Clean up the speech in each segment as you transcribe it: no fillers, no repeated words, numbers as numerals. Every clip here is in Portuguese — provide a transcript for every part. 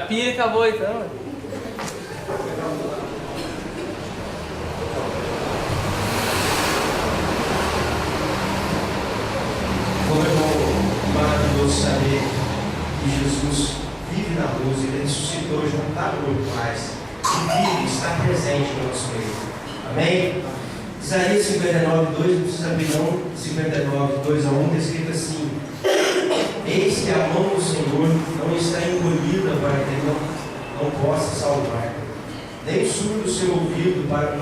pia acabou então. Como é bom, maravilhoso saber que Jesus vive na luz, Ele ressuscitou juntado com os pais, e vive, está presente no nosso meio. Amém? Isaías 59, 2, não precisa abrir não, 59, 2 a 1, está escrito assim: eis que a mão do Senhor não está encolhida para que Ele não possa salvar, nem surdo o seu ouvido para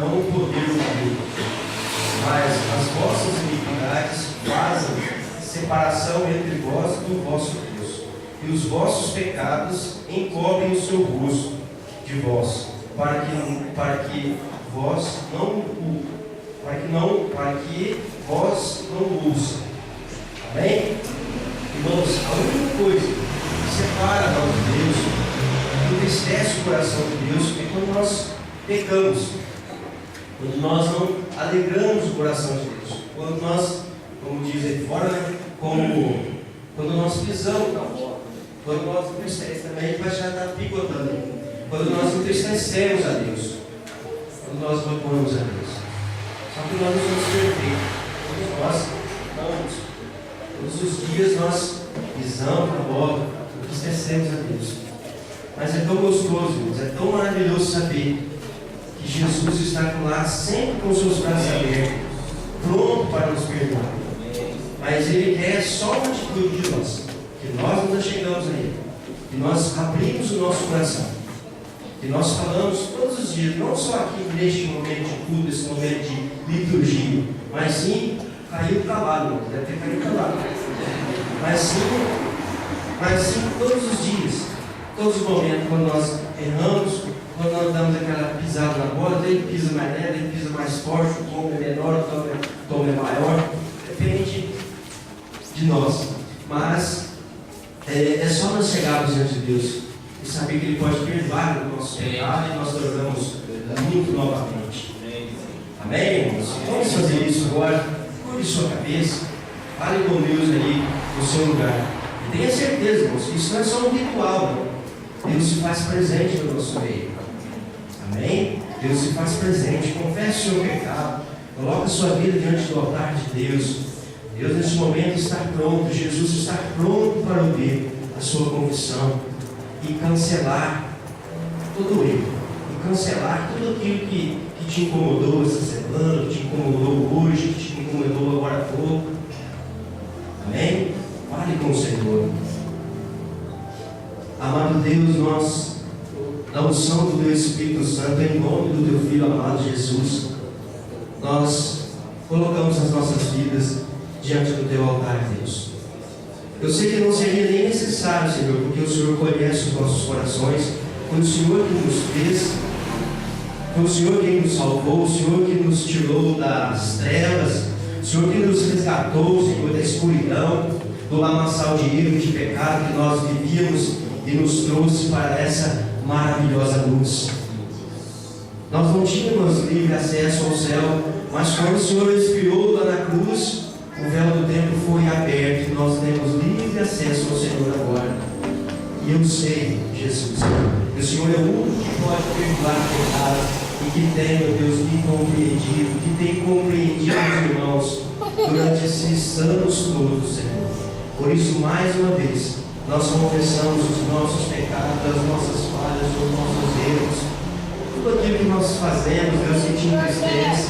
não poder ouvir. Mas as vossas iniquidades fazem separação entre vós e o vosso Deus, e os vossos pecados encobrem o seu rosto de vós, para que vós não ouçam. Amém? Irmãos, a única coisa que separa nós de Deus, que entristece o coração de Deus, é quando nós pecamos, quando nós não alegramos o coração de Deus, quando nós, como diz aí fora, né? Quando nós pisamos na bola, quando nós entristecemos, também a gente vai já estar picotando, quando nós entristecemos a Deus, quando nós louvamos a Deus. Só que nós não somos perfeitos, todos nós não. Todos os dias nós pisamos na bola, entristecemos a Deus. Mas é tão gostoso, irmãos, é tão maravilhoso saber que Jesus está lá sempre com os seus braços abertos, pronto para nos perdoar. Mas Ele quer só uma atitude de nós, que nós nos chegamos a Ele, que nós abrimos o nosso coração, que nós falamos todos os dias, não só aqui neste momento de culto, nesse momento de liturgia, mas sim, caiu o cavalo, deve ter caído o cavalo, mas sim todos os dias, todos os momentos, quando nós erramos, quando nós damos aquela pisada na bola, ele pisa mais leve, ele pisa mais forte, o tom é menor, o tom é maior, depende de nós. Mas é só nós chegarmos diante de Deus e saber que Ele pode perdoar o nosso pecado e nós tornamos muito novamente. Amém, irmãos? Vamos fazer isso agora. Cure sua cabeça, fale com Deus aí no seu lugar. E tenha certeza, irmãos, que isso não é só um ritual, não. Deus se faz presente no nosso meio. Amém? Deus se faz presente. Confesse o seu pecado. Coloque a sua vida diante do altar de Deus. Deus nesse momento está pronto. Jesus está pronto para ouvir a sua confissão e cancelar todo erro. E cancelar tudo aquilo que te incomodou essa semana, que te incomodou hoje, que te incomodou agora há pouco. Amém? Fale com o Senhor. Amado Deus, nós, na unção do Teu Espírito Santo, em nome do Teu Filho amado Jesus, nós colocamos as nossas vidas diante do Teu altar, Deus. Eu sei que não seria nem necessário, Senhor, porque o Senhor conhece os nossos corações. Foi o Senhor que nos fez, foi o Senhor quem nos salvou, o Senhor que nos tirou das trevas, o Senhor que nos resgatou, Senhor, da escuridão, do lamaçal de erro e de pecado que nós vivíamos e nos trouxe para essa maravilhosa luz. Nós não tínhamos livre acesso ao céu, mas quando o Senhor expirou lá na cruz, o véu do templo foi aberto e nós temos livre acesso ao Senhor agora. E eu sei, Jesus, que o Senhor é o único que pode perdoar pecados e que tem, meu Deus, me compreendido, que tem compreendido os irmãos durante esses anos todos, Senhor. Por isso, mais uma vez, nós confessamos os nossos pecados, as nossas falhas, os nossos erros, tudo aquilo que nós fazemos, Deus, que te entristece,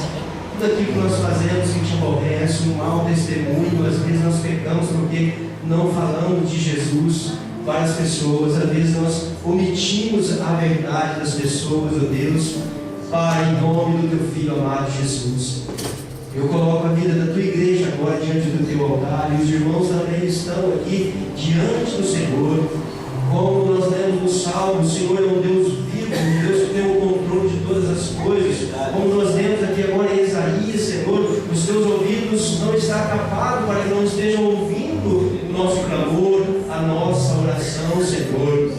tudo aquilo que nós fazemos que te aborrece, um mau testemunho. Às vezes nós pecamos porque não falamos de Jesus para as pessoas, às vezes nós omitimos a verdade das pessoas, ó Deus. Pai, em nome do Teu Filho amado Jesus, eu coloco a vida da Tua igreja agora diante do Teu altar, e os irmãos também estão aqui diante do Senhor. Como nós lemos no Salmo, o Senhor é um Deus vivo, um Deus que tem o controle de todas as coisas. Como nós lemos aqui agora em Isaías, Senhor, os Teus ouvidos não estão tapados para que não estejam ouvindo o nosso clamor, a nossa oração, Senhor.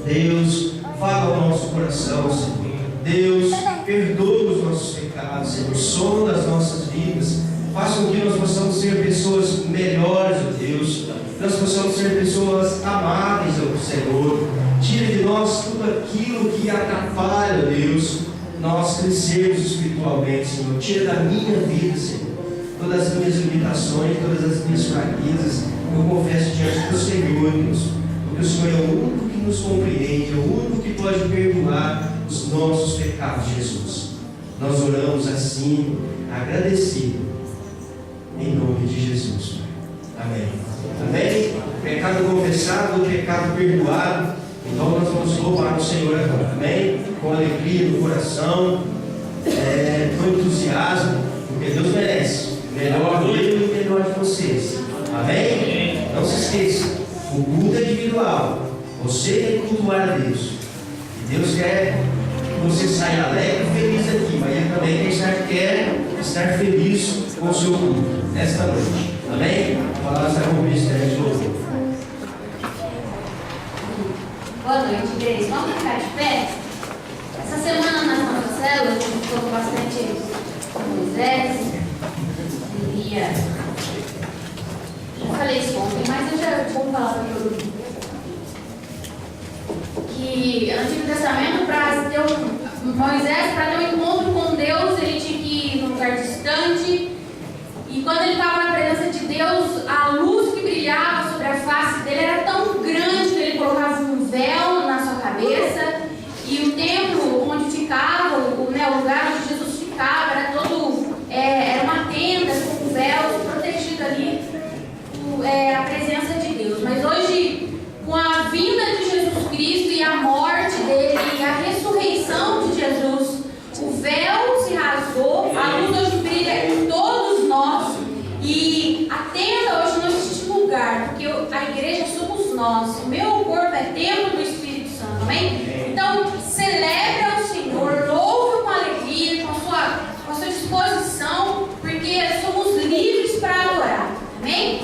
Deus, fala ao nosso coração, Senhor. Deus, perdoa os nossos pecados, Senhor, sonda as nossas vidas, faça com que nós possamos ser pessoas melhores, ó Deus, nós possamos ser pessoas amáveis ao Senhor. Tira de nós tudo aquilo que atrapalha, Deus, nós crescermos espiritualmente, Senhor. Tira da minha vida, Senhor, todas as minhas limitações, todas as minhas fraquezas. Eu confesso diante do Senhor, Deus, porque o Senhor é o único que nos compreende, é o único que pode perdoar os nossos pecados, Jesus. Nós oramos assim, agradecido, em nome de Jesus. Amém. Amém? Pecado confessado, pecado perdoado. Então nós vamos louvar o Senhor agora. Amém? Com alegria no coração, com entusiasmo, porque Deus merece. Melhor dele e melhor de vocês. Amém? Não se esqueça, o culto é individual. Você tem que cultuar a Deus. E Deus quer que você saia alegre e feliz aqui, mas Ele também quer estar feliz com o seu culto nesta noite. Amém? A palavra está com o ministério de louvor. Boa noite, igreja. Vamos ficar de pé? Essa semana nas nossas células, a gente ficou bastante com Moisés, Elia. Já falei isso ontem, mas eu já vou falar para todo mundo. Que no Antigo Testamento, para ter Moisés, para ter um encontro com Deus, ele tinha que ir num lugar distante. E quando ele estava na presença de Deus, a luz que brilhava sobre a face dele era tão grande que ele colocava um véu na sua cabeça. E o templo onde ficava, o lugar onde Jesus ficava, era todo, era uma tenda com um véu protegido ali, a presença de Deus. Mas hoje, com a vinda de Jesus Cristo e a morte dele e a ressurreição de Jesus, o véu se rasgou, a luz hoje brilha em todos nós. E a tenda hoje não existe lugar, porque a igreja somos nós. O meu corpo é templo do Espírito Santo, amém? Então, celebre ao Senhor, louve com alegria, com a sua disposição, porque somos livres para adorar, amém?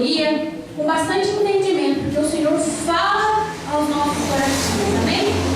sabedoria, com bastante entendimento, porque o Senhor fala aos nossos corações. Amém?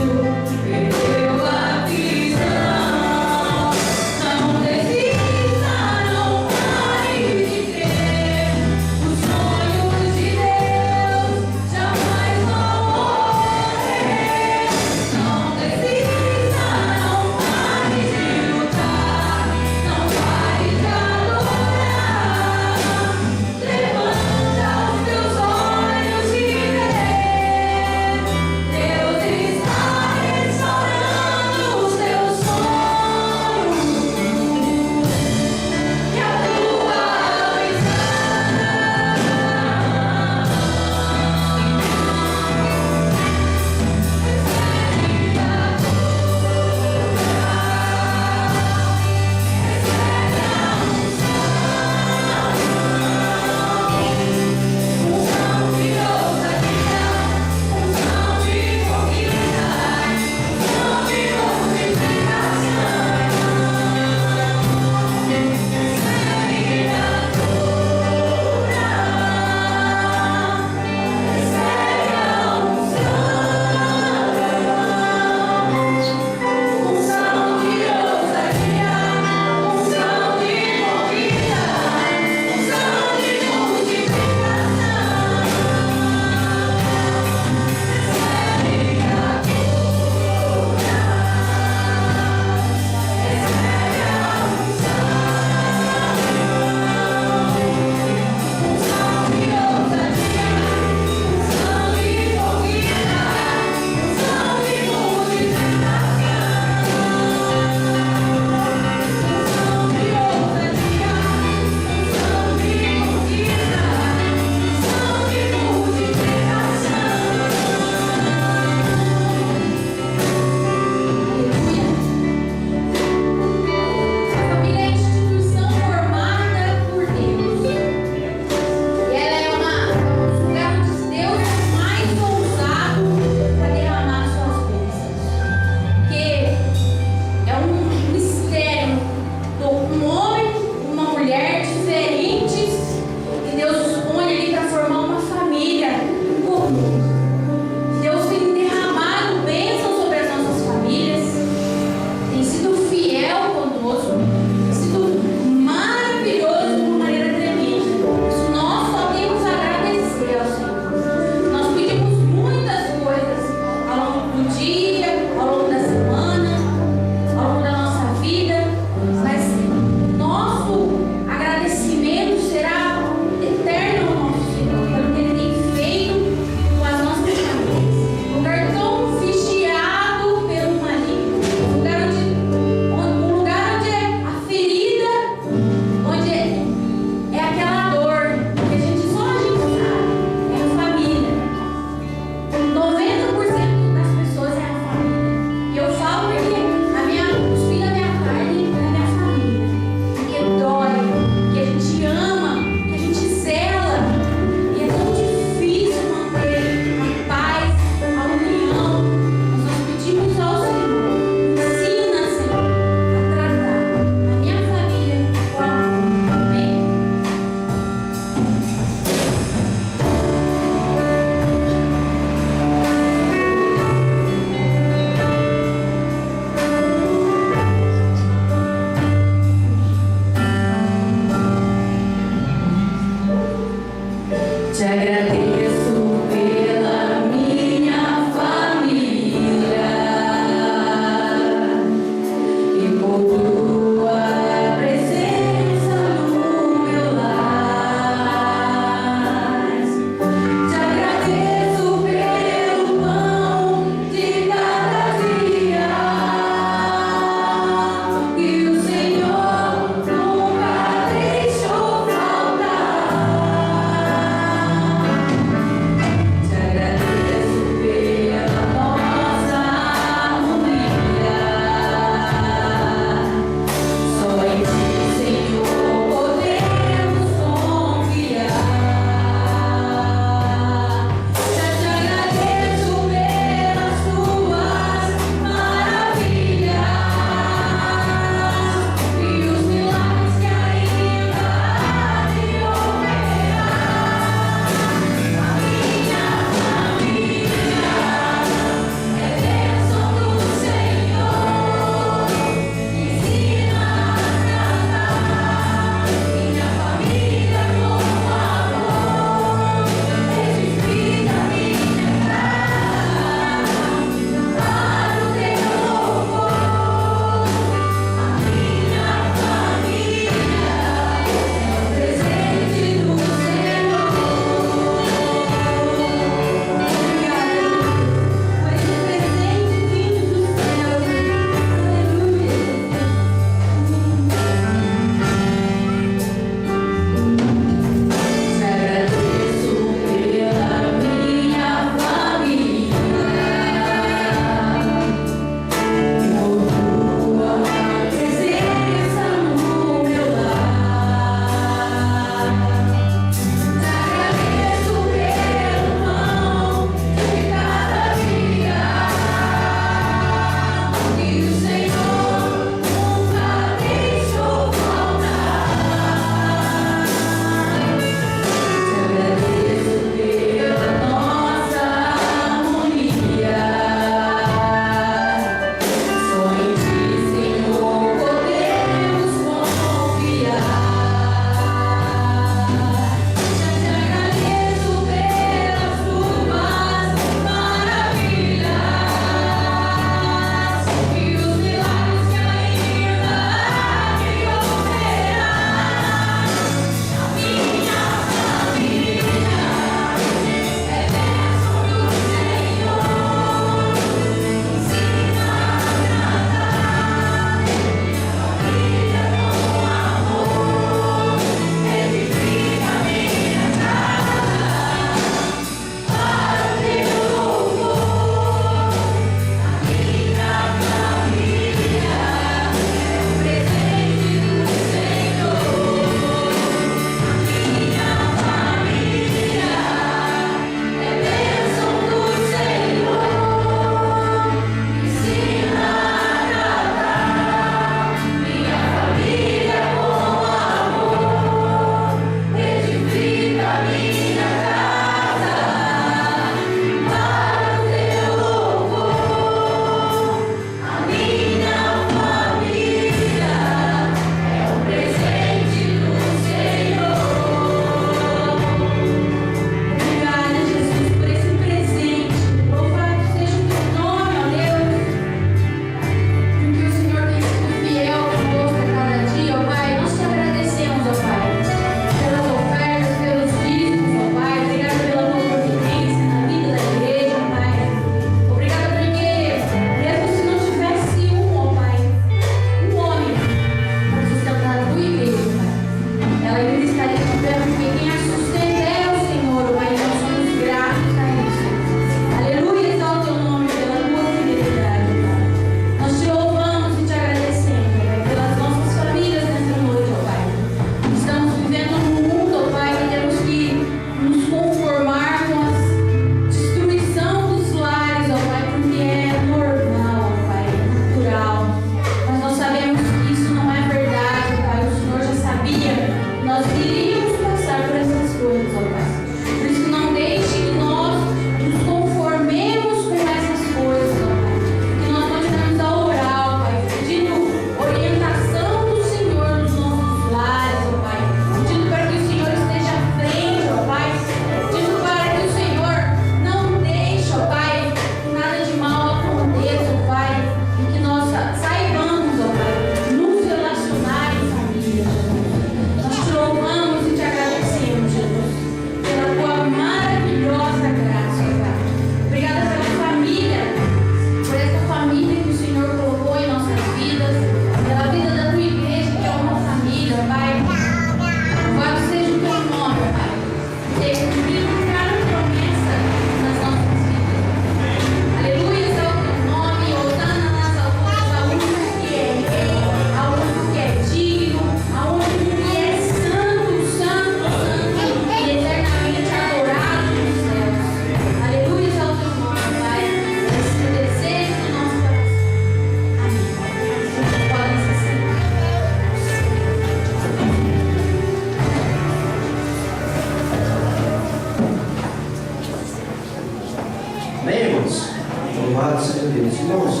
Louvado seja Deus. Irmãos,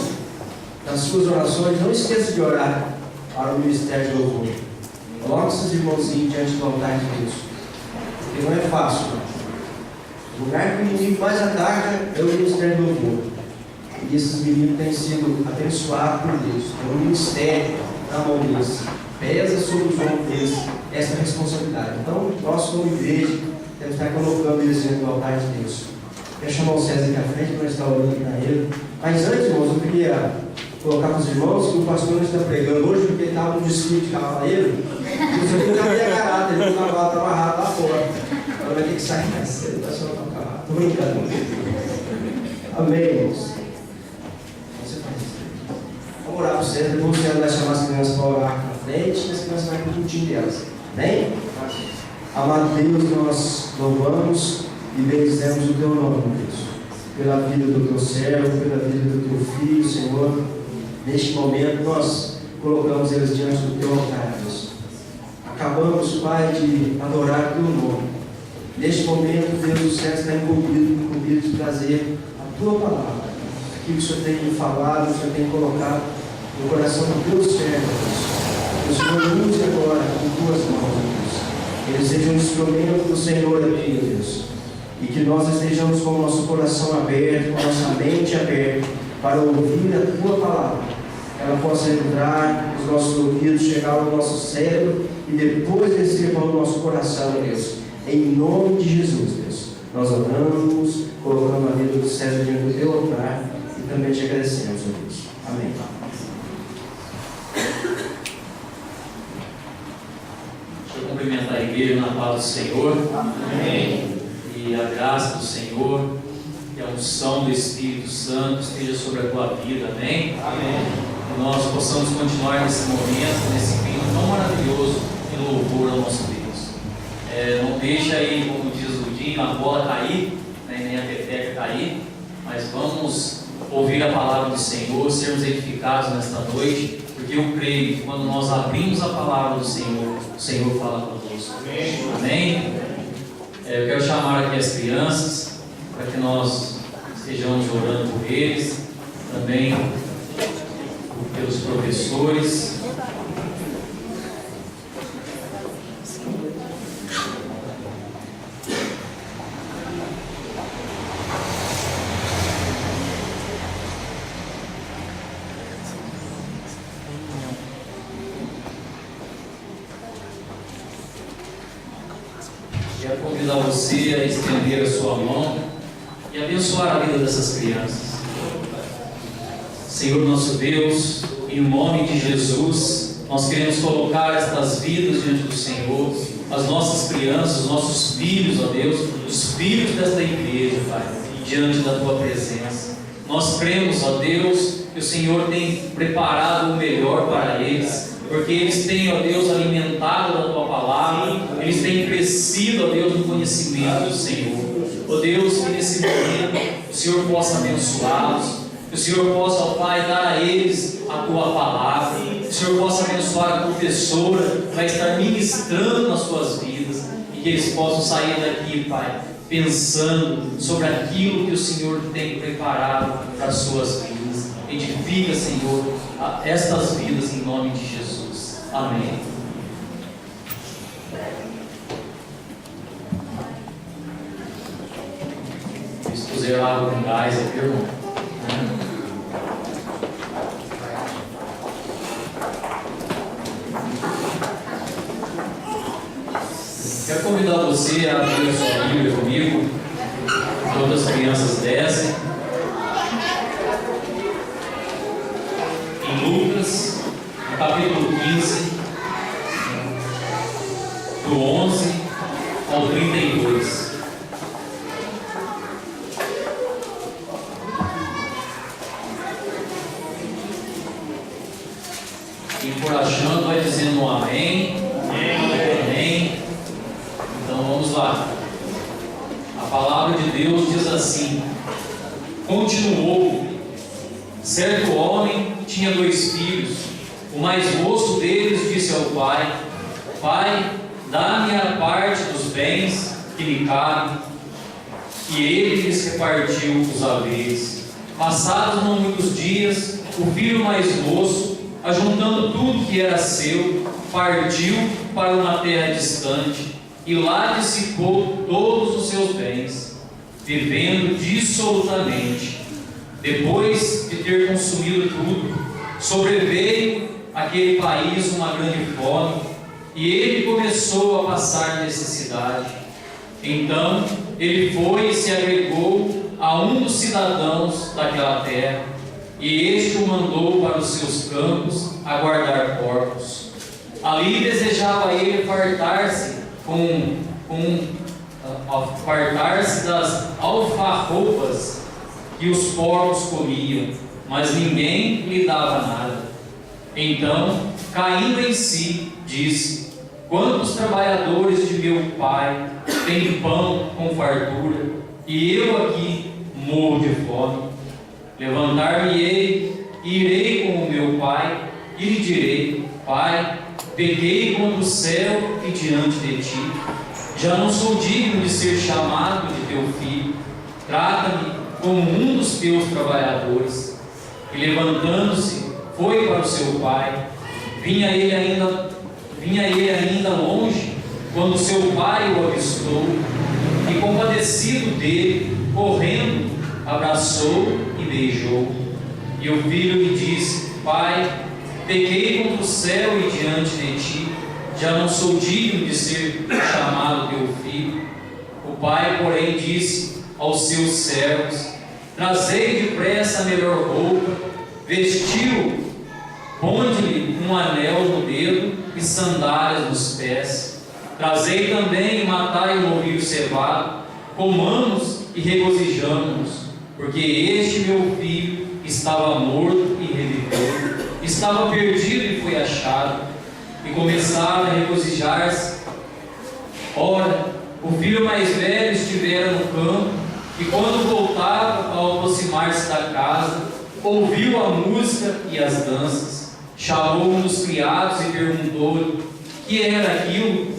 nas suas orações, não esqueça de orar para o ministério do louvor. Coloque seus irmãozinhos diante do altar de Deus. Porque não é fácil, não. O lugar que o inimigo mais ataca é o ministério do louvor. E esses meninos têm sido abençoados por Deus. É um ministério na mão deles. Pesa sobre os ombros deles essa responsabilidade. Então, nós, como igreja, temos que estar colocando eles diante do altar de Deus. Quero chamar o César aqui à frente para estar orando aqui para ele. Mas antes, irmãos, eu queria colocar para os irmãos que o pastor não está pregando hoje porque ele estava no desfile de cavaleiro. Por isso ele não cabia caráter, ele não estava amarrado lá fora. Agora vai ter que sair mais cedo para soltar o cavalo. Estou brincando. Amém, irmãos. Você faz isso. Vamos orar para o César, depois o César vai chamar as crianças para orar aqui na frente e as crianças vão para o cultinho delas. Amém? Amado Deus, nós louvamos e bendizemos o teu nome, Deus, pela vida do teu servo, pela vida do teu filho, Senhor. Neste momento nós colocamos eles diante do teu altar, Deus. Acabamos, Pai, de adorar o teu nome. Neste momento, Deus, o céu está incumbido de trazer a tua palavra, aquilo que o Senhor tem falado, o Senhor tem colocado no coração do teu servo, Deus. Que o Senhor use agora com tuas mãos, Deus. Que ele seja um instrumento do Senhor aqui, Deus. E que nós estejamos com o nosso coração aberto, com a nossa mente aberta, para ouvir a tua palavra. Ela possa entrar nos nossos ouvidos, chegar ao nosso cérebro e depois descer para o nosso coração, Deus. Em nome de Jesus, Deus. Nós oramos, colocando a vida do César diante do teu altar e também te agradecemos, Deus. Amém. Deixa eu cumprimentar a igreja na paz do Senhor. Amém. E a graça do Senhor e a unção do Espírito Santo esteja sobre a tua vida, amém? Amém. Que nós possamos continuar nesse momento, nesse clima tão maravilhoso de louvor ao nosso Deus. Não deixa aí, como diz o Dinho, a bola cair, né, nem a peteca cair, mas vamos ouvir a palavra do Senhor, sermos edificados nesta noite, porque eu creio que quando nós abrimos a palavra do Senhor, o Senhor fala conosco. Amém? Amém? Eu quero chamar aqui as crianças para que nós estejamos orando por eles, também pelos professores. Quero convidar você a estender a sua mão e abençoar a vida dessas crianças. Senhor nosso Deus, em nome de Jesus, nós queremos colocar estas vidas diante do Senhor, as nossas crianças, os nossos filhos, ó Deus, os filhos desta igreja, Pai, diante da Tua presença. Nós cremos, ó Deus, que o Senhor tem preparado o melhor para eles, porque eles têm, ó Deus, alimentado da Tua palavra, eles têm crescido, ó Deus, no conhecimento do Senhor. Ó Deus, que nesse momento o Senhor possa abençoá-los, que o Senhor possa, ó Pai, dar a eles a Tua palavra, que o Senhor possa abençoar a professora, que vai estar ministrando nas suas vidas, e que eles possam sair daqui, Pai, pensando sobre aquilo que o Senhor tem preparado para as suas vidas. Edifica, Senhor, estas vidas em nome de Jesus. Amém. Se puser água com gás aqui, irmão. Quero convidar você a abrir a sua Bíblia comigo. Todas as crianças descem. Em Lucas, no capítulo 15, do 11 ao 32. Quem for achando, vai dizendo um amém. Amém. Então vamos lá. A palavra de Deus diz assim: continuou. Certo homem tinha 2 filhos. O mais moço deles disse ao pai: Pai, dá-me a parte dos bens que lhe cabem. E ele lhes repartiu os haveres. Passados não muitos dias, o filho mais moço, ajuntando tudo que era seu, partiu para uma terra distante e lá dissipou todos os seus bens, vivendo dissolutamente. Depois de ter consumido tudo, sobreveio àquele país uma grande fome e ele começou a passar necessidade. Então ele foi e se agregou a um dos cidadãos daquela terra, e este o mandou para os seus campos a guardar porcos. Ali desejava ele fartar-se fartar-se das alfarrobas que os porcos comiam, mas ninguém lhe dava nada. Então, caindo em si, disse: quantos trabalhadores de meu pai têm pão com fartura, e eu aqui morro de fome? Levantar-me-ei e irei com o meu pai, e lhe direi: Pai, pequei contra o céu e diante de ti, já não sou digno de ser chamado de teu filho, trata-me como um dos teus trabalhadores. E levantando-se, foi para o seu pai. Vinha ele ainda longe, quando seu pai o avistou, e compadecido dele, correndo, abraçou e beijou. E o filho lhe disse: Pai, pequei contra o céu e diante de ti, já não sou digno de ser chamado teu filho. O pai, porém, disse aos seus servos: trazei depressa a melhor roupa, vestiu, ponde-lhe um anel no dedo e sandálias nos pés. Trazei também e matai o novilho cevado, comamos e regozijamo-nos, porque este meu filho estava morto e reviveu, estava perdido e foi achado. E começaram a regozijar-se. Ora, o filho mais velho estivera no campo, e quando voltava, ao aproximar-se da casa, ouviu a música e as danças. Chamou um dos criados e perguntou-lhe: que era aquilo?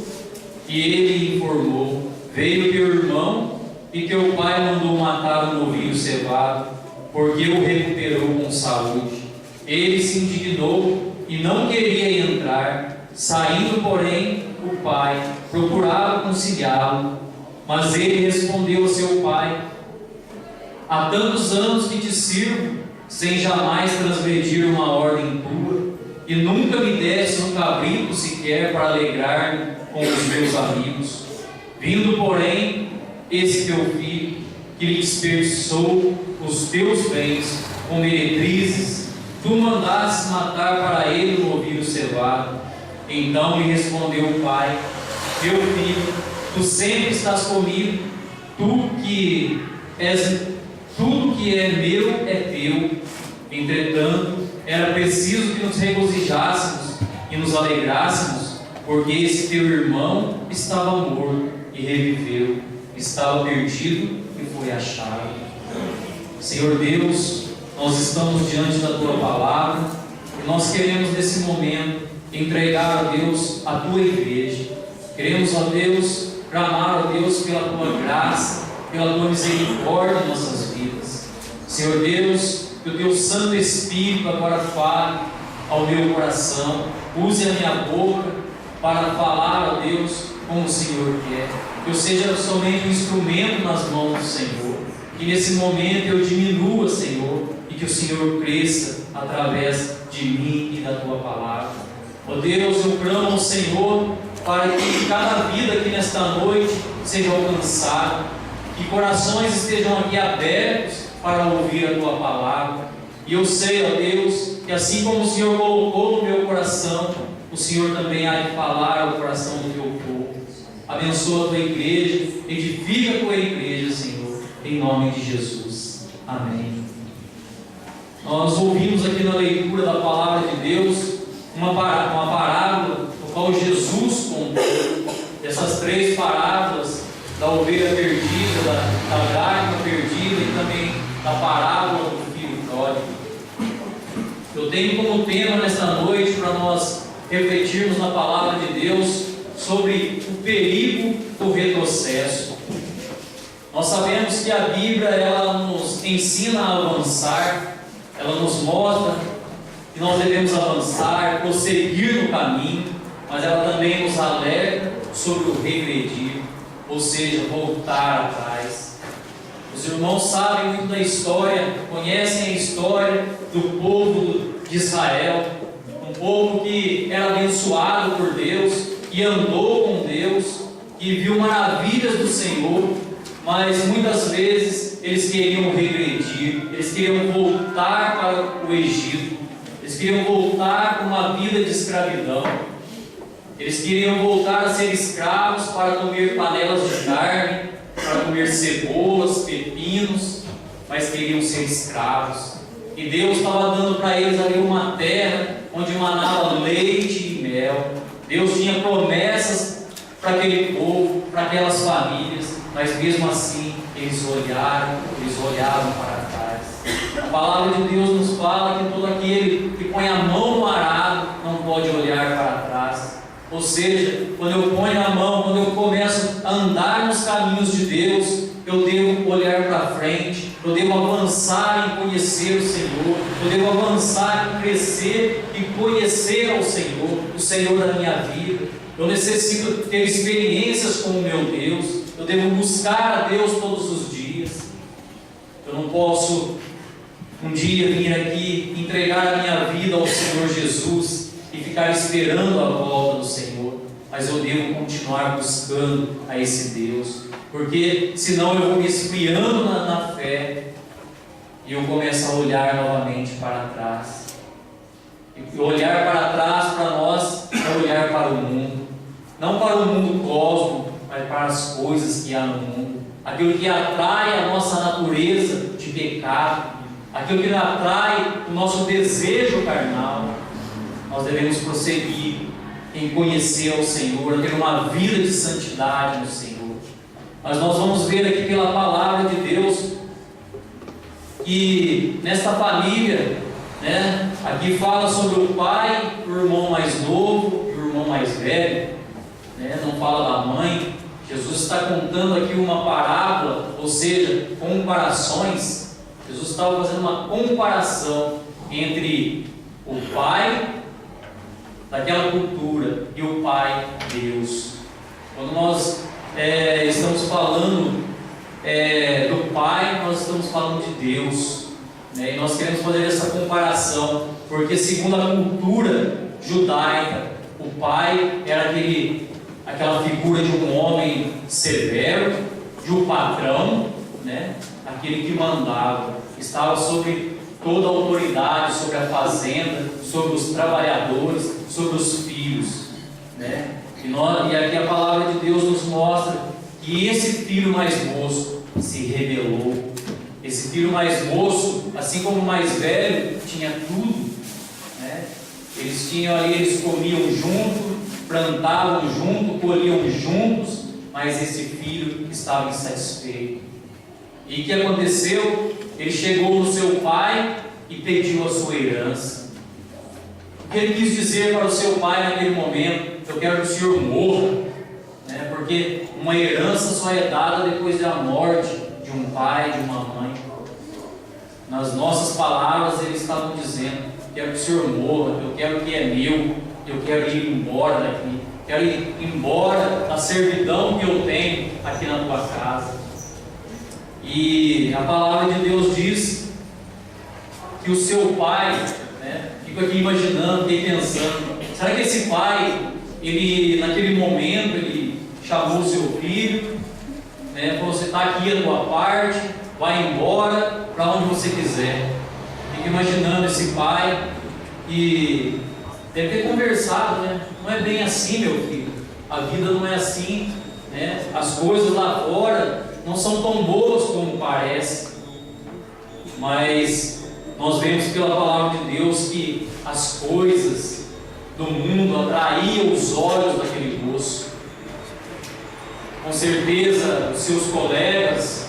E ele informou: veio teu irmão, e teu pai mandou matar o novilho cevado, porque o recuperou com saúde. Ele se indignou e não queria entrar. Saindo, porém, o pai procurava conciliá-lo, mas ele respondeu ao seu pai: há tantos anos que te sirvo, sem jamais transgredir uma ordem tua, e nunca me deste um cabrito sequer para alegrar-me com os meus amigos. Vindo, porém, esse teu filho, que lhe desperdiçou os teus bens com meretrizes, tu mandaste matar para ele o novilho cevado. Então lhe respondeu o pai: meu filho, tu sempre estás comigo, tudo que é meu é teu. Entretanto, era preciso que nos regozijássemos e nos alegrássemos, porque esse teu irmão estava morto e reviveu, estava perdido e foi achado. Senhor Deus, nós estamos diante da tua palavra e nós queremos nesse momento entregar a Deus a tua igreja. Queremos, ó Deus, clamar, ó Deus, pela tua graça, pela tua misericórdia em nossas vidas. Senhor Deus, que o teu Santo Espírito agora fale ao meu coração, use a minha boca para falar, ó Deus, como o Senhor quer. Que eu seja somente um instrumento nas mãos do Senhor. Que nesse momento eu diminua, Senhor, e que o Senhor cresça através de mim e da tua palavra. Ó Deus, eu clamo ao Senhor para que cada vida aqui nesta noite seja alcançada, que corações estejam aqui abertos para ouvir a tua palavra. E eu sei, ó Deus, que assim como o Senhor colocou no meu coração, o Senhor também há de falar ao coração do teu povo. Abençoa a tua igreja, edifica a tua igreja, Senhor, em nome de Jesus. Amém. Nós ouvimos aqui na leitura da palavra de Deus uma parábola no qual Jesus contou. Essas três parábolas da ovelha perdida, da dracma perdida e também da parábola do filho pródigo. Eu tenho como tema nesta noite para nós refletirmos na palavra de Deus sobre o perigo do retrocesso. Nós sabemos que a Bíblia, ela nos ensina a avançar, ela nos mostra que nós devemos avançar, prosseguir no caminho, mas ela também nos alerta sobre o regredir, ou seja, voltar atrás. Os irmãos sabem muito da história, conhecem a história do povo de Israel, um povo que era abençoado por Deus, que andou com Deus, que viu maravilhas do Senhor, mas muitas vezes eles queriam regredir, eles queriam voltar para o Egito, eles queriam voltar para uma vida de escravidão, eles queriam voltar a ser escravos para comer panelas de carne, para comer cebolas, pepinos, mas queriam ser escravos. E Deus estava dando para eles ali uma terra onde manava leite e mel. Deus tinha promessas para aquele povo, para aquelas famílias, mas mesmo assim eles olhavam para trás. A palavra de Deus nos fala que todo aquele que põe a mão no arado não pode olhar para trás. Ou seja, quando eu ponho a mão, quando eu começo a andar nos caminhos de Deus, eu devo olhar para frente, eu devo avançar em conhecer o Senhor, eu devo avançar em crescer e conhecer ao Senhor, o Senhor da minha vida. Eu necessito ter experiências com o meu Deus, eu devo buscar a Deus todos os dias. Eu não posso um dia vir aqui entregar a minha vida ao Senhor Jesus e ficar esperando a volta do Senhor, mas eu devo continuar buscando a esse Deus, porque senão eu vou me esfriando na fé e eu começo a olhar novamente para trás. E olhar para trás para nós é olhar para o mundo, não para o mundo cósmico, mas para as coisas que há no mundo, aquilo que atrai a nossa natureza de pecado, aquilo que atrai o nosso desejo carnal. Nós devemos prosseguir em conhecer ao Senhor, ter uma vida de santidade no Senhor. Mas nós vamos ver aqui pela palavra de Deus que nesta família, aqui fala sobre o pai, o irmão mais novo, o irmão mais velho, não fala da mãe. Jesus está contando aqui uma parábola, ou seja, comparações. Jesus estava fazendo uma comparação entre o pai daquela cultura e o Pai Deus. Quando nós estamos falando do Pai, nós estamos falando de Deus, e nós queremos fazer essa comparação, porque segundo a cultura judaica, o pai era aquela figura de um homem severo, de um patrão, aquele que mandava, estava sobre toda a autoridade, sobre a fazenda, sobre os trabalhadores, sobre os filhos, E aqui a palavra de Deus nos mostra que esse filho mais moço se rebelou. Esse filho mais moço, assim como o mais velho, tinha tudo, Eles comiam junto, plantavam junto, colhiam juntos, mas esse filho estava insatisfeito. E o que aconteceu? Ele chegou no seu pai e pediu a sua herança. O que ele quis dizer para o seu pai naquele momento? Eu quero que o senhor morra, porque uma herança só é dada depois da morte de um pai, de uma mãe. Nas nossas palavras eles estavam dizendo: quero que o senhor morra, eu quero o que é meu, eu quero ir embora daqui, quero ir embora da servidão que eu tenho aqui na tua casa. E a palavra de Deus diz que o seu pai, fico aqui imaginando, fiquei pensando, será que esse pai, ele naquele momento, ele chamou o seu filho, falou: você está aqui a tua parte, vai embora para onde você quiser. Fico imaginando esse pai e deve ter conversado, não é bem assim, meu filho, a vida não é assim, as coisas lá fora não são tão boas como parece, mas nós vemos pela palavra de Deus que as coisas do mundo atraíam os olhos daquele moço. Com certeza os seus colegas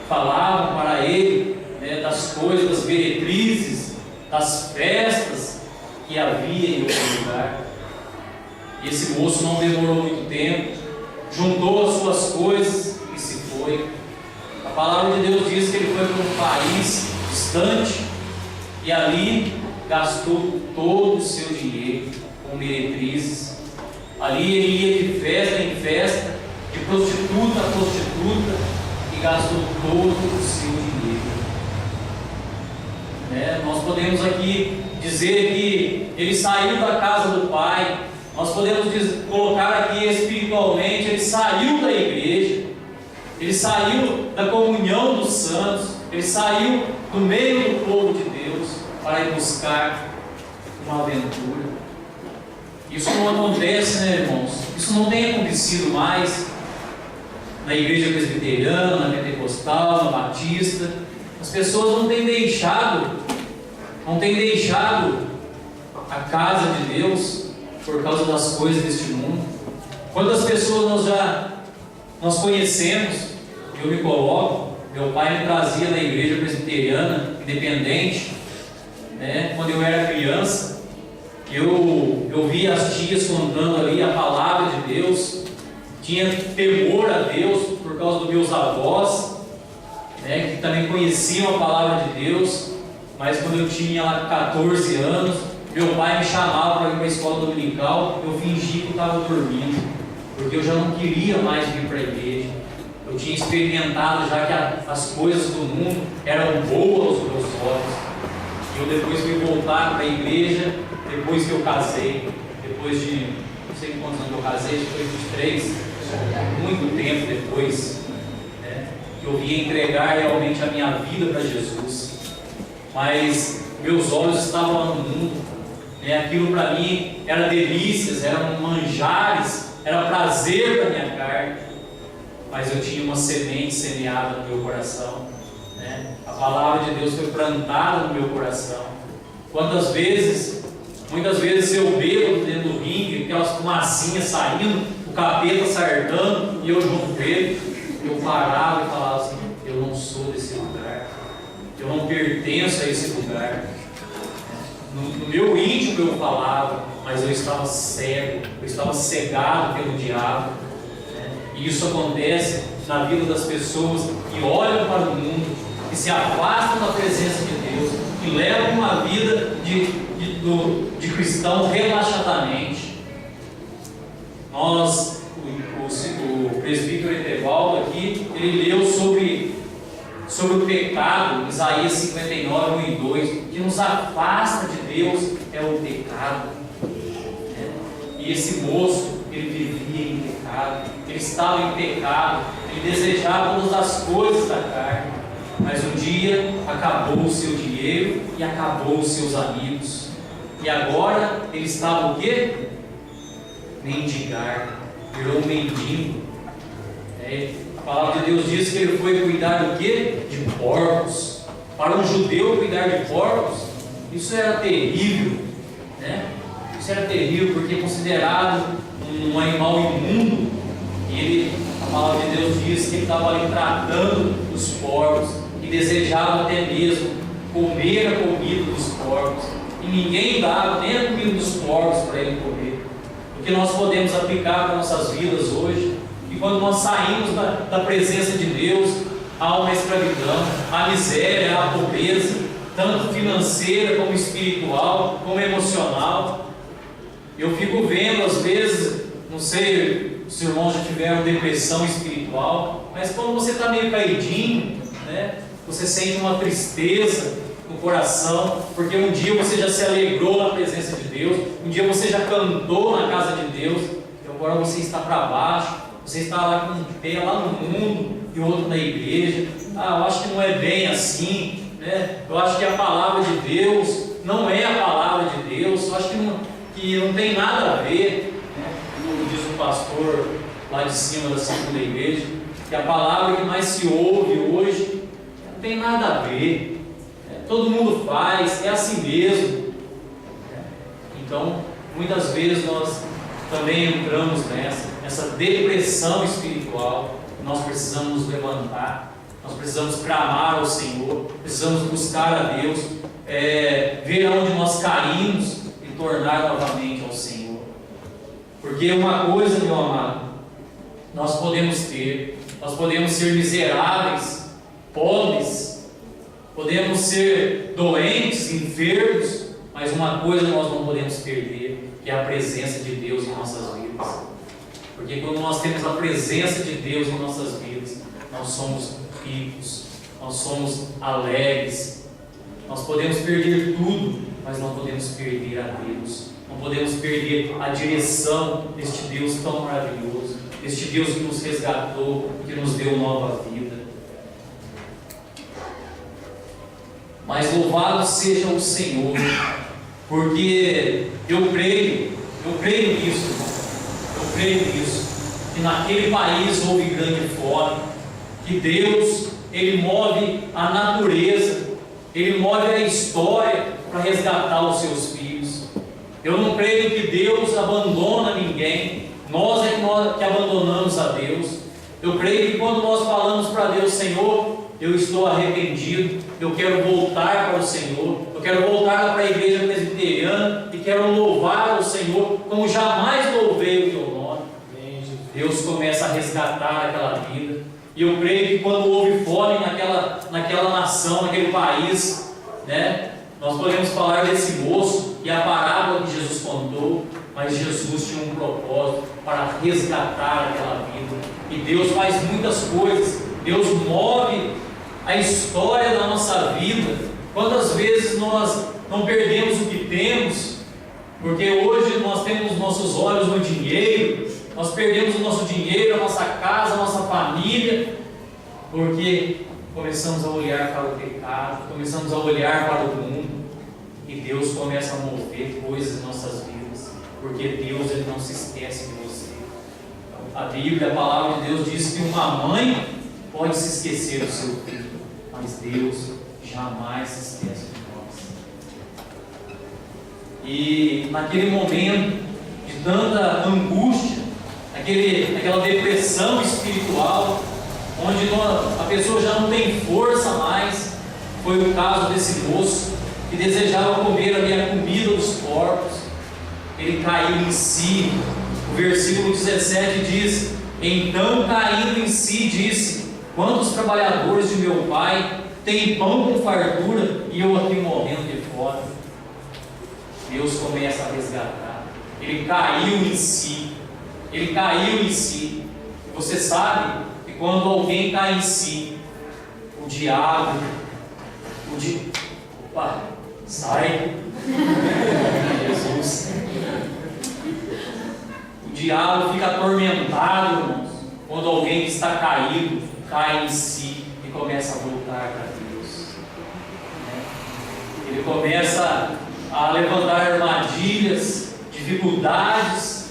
falavam para ele das coisas, das meretrizes, das festas que havia em outro lugar. E esse moço não demorou muito tempo, juntou as suas coisas e se foi. palavra de Deus diz que ele foi para um país distante e ali gastou todo o seu dinheiro com meretrizes. Ali ele ia de festa em festa, de prostituta a prostituta, e gastou todo o seu dinheiro. Nós podemos aqui dizer que ele saiu da casa do Pai. Nós podemos colocar aqui espiritualmente, ele saiu da igreja, ele saiu da comunhão dos santos, ele saiu do meio do povo de Deus para ir buscar uma aventura. Isso não acontece, né, irmãos? Isso não tem acontecido mais na igreja presbiteriana, na pentecostal, na batista. As pessoas não têm deixado a casa de Deus por causa das coisas deste mundo. Quantas pessoas nós conhecemos? Eu me coloco, meu pai me trazia na igreja presbiteriana independente, quando eu era criança. Eu via as tias contando ali a palavra de Deus, tinha temor a Deus por causa dos meus avós, que também conheciam a palavra de Deus. Mas quando eu tinha lá 14 anos, meu pai me chamava para ir para a escola dominical, eu fingi que eu estava dormindo, porque eu já não queria mais vir para a igreja. Eu tinha experimentado já que as coisas do mundo eram boas aos meus olhos. E eu depois fui voltar para a igreja, depois que eu casei, depois de, não sei quantos anos eu casei, acho que foi 23, muito tempo depois, que eu vim entregar realmente a minha vida para Jesus. Mas meus olhos estavam lá no mundo, aquilo para mim era delícias, eram manjares, era prazer para minha carne, mas eu tinha uma semente semeada no meu coração, a palavra de Deus foi plantada no meu coração. Muitas vezes eu bebo dentro do ringue, aquelas fumacinhas saindo, o capeta sardando, e eu junto dele, eu parava e falava assim: eu não sou desse lugar, eu não pertenço a esse lugar. No meu íntimo eu falava, mas eu estava cego, eu estava cegado pelo diabo. E isso acontece na vida das pessoas que olham para o mundo, que se afastam da presença de Deus, que levam uma vida de cristão relaxadamente. O presbítero Etevaldo aqui, ele leu sobre o pecado, Isaías 59, 1 e 2, que nos afasta de Deus é o pecado. E esse moço, ele vivia em pecado, ele estava em pecado, ele desejava todas as coisas da carne, mas um dia acabou o seu dinheiro e acabou os seus amigos, e agora ele estava o quê? Mendigar, virou um mendigo. A palavra de Deus diz que ele foi cuidar do quê? De porcos. Para um judeu cuidar de porcos, isso era terrível, Isso era terrível, porque é considerado um animal imundo. E a palavra de Deus diz que ele estava ali tratando os porcos e desejava até mesmo comer a comida dos porcos. E ninguém dava nem a comida dos porcos para ele comer. O que nós podemos aplicar para nossas vidas hoje? E quando nós saímos da presença de Deus, há uma escravidão, a miséria, a pobreza, tanto financeira como espiritual, como emocional. Eu fico vendo às vezes, não sei se os irmãos já tiveram depressão espiritual, mas quando você está meio caidinho, você sente uma tristeza no coração, porque um dia você já se alegrou na presença de Deus, um dia você já cantou na casa de Deus, e agora você está para baixo. Você está lá com um pé lá no mundo e outro na igreja. Eu acho que não é bem assim, Eu acho que a palavra de Deus não é a palavra de Deus. Eu acho que não tem nada a ver, Como diz o pastor lá de cima da segunda igreja, que a palavra que mais se ouve hoje não tem nada a ver. Todo mundo faz, é assim mesmo. Então, muitas vezes nós também entramos nessa depressão espiritual. Nós precisamos nos levantar, nós precisamos clamar ao Senhor, precisamos buscar a Deus, ver aonde nós caímos e tornar novamente ao Senhor. Porque uma coisa, meu amado, nós podemos ser miseráveis pobres, podemos ser doentes, enfermos, mas uma coisa nós não podemos perder, que é a presença de Deus em nossas vidas. Porque quando nós temos a presença de Deus em nossas vidas, nós somos ricos, nós somos alegres. Nós podemos perder tudo, mas não podemos perder a Deus. Não podemos perder a direção deste Deus tão maravilhoso, deste Deus que nos resgatou, que nos deu nova vida. Mas louvado seja o Senhor, porque eu creio nisso, irmão. Eu creio nisso, que naquele país houve grande fome, que Deus, Ele move a natureza, Ele move a história para resgatar os seus filhos. Eu não creio que Deus abandona ninguém, nós que abandonamos a Deus. Eu creio que quando nós falamos para Deus, Senhor, eu estou arrependido, eu quero voltar para o Senhor, eu quero voltar para a igreja presbiteriana e quero louvar o Senhor como jamais louvei o teu nome. Deus começa a resgatar aquela vida. E eu creio que quando houve fome naquela nação, naquele país, né, nós podemos falar desse moço e a parábola que Jesus contou, mas Jesus tinha um propósito para resgatar aquela vida. E Deus faz muitas coisas, Deus move a história da nossa vida. Quantas vezes nós não perdemos o que temos, porque hoje nós temos nossos olhos no dinheiro, nós perdemos o nosso dinheiro, a nossa casa, a nossa família, porque começamos a olhar para o pecado, começamos a olhar para o mundo, e Deus começa a mover coisas em nossas vidas, porque Deus, Ele não se esquece de você. A Bíblia, a palavra de Deus diz que uma mãe pode se esquecer do seu filho, mas Deus jamais se esquece de nós. E naquele momento de tanta angústia, aquela depressão espiritual, onde a pessoa já não tem força mais, foi o caso desse moço que desejava comer ali a comida dos porcos. Ele caiu em si. O versículo 17 diz: então caindo em si disse: quantos trabalhadores de meu pai têm pão com fartura e eu aqui morrendo de fome? Deus começa a resgatar. Ele caiu em si. Ele caiu em si. E você sabe que quando alguém cai em si, o diabo, opa, sai, Jesus. O diabo fica atormentado, irmãos, quando alguém que está caído cai em si e começa a voltar para Deus. Ele começa a levantar armadilhas, dificuldades,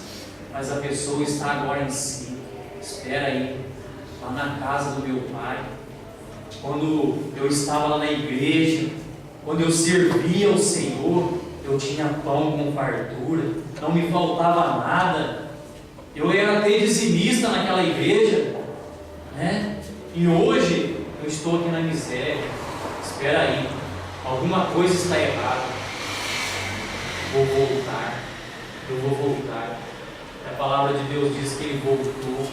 mas a pessoa está agora em si. Espera aí, lá na casa do meu pai, quando eu estava lá na igreja, quando eu servia ao Senhor, eu tinha pão com fartura, não me faltava nada, eu era até dizimista naquela igreja, né? E hoje eu estou aqui na miséria. Espera aí, alguma coisa está errada. Eu vou voltar. A palavra de Deus diz que ele voltou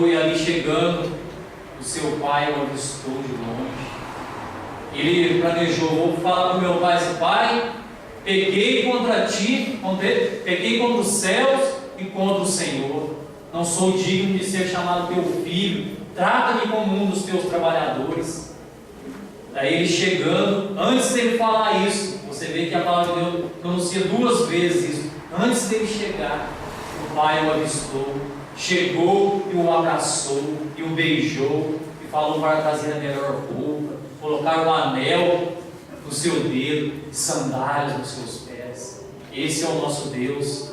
e ali chegando, o seu pai o avistou de longe. Ele planejou: vou falar para o meu pai assim: pai, pequei contra ti, pequei contra os céus e contra o Senhor, não sou digno de ser chamado teu filho, trata-me como um dos teus trabalhadores. Daí ele chegando, antes dele falar isso, você vê que a palavra de Deus pronuncia duas vezes isso. Antes dele chegar, o pai o avistou, chegou e o abraçou e o beijou e falou para trazer a melhor roupa, colocar um anel no seu dedo, sandálias nos seus pés. Esse é o nosso Deus.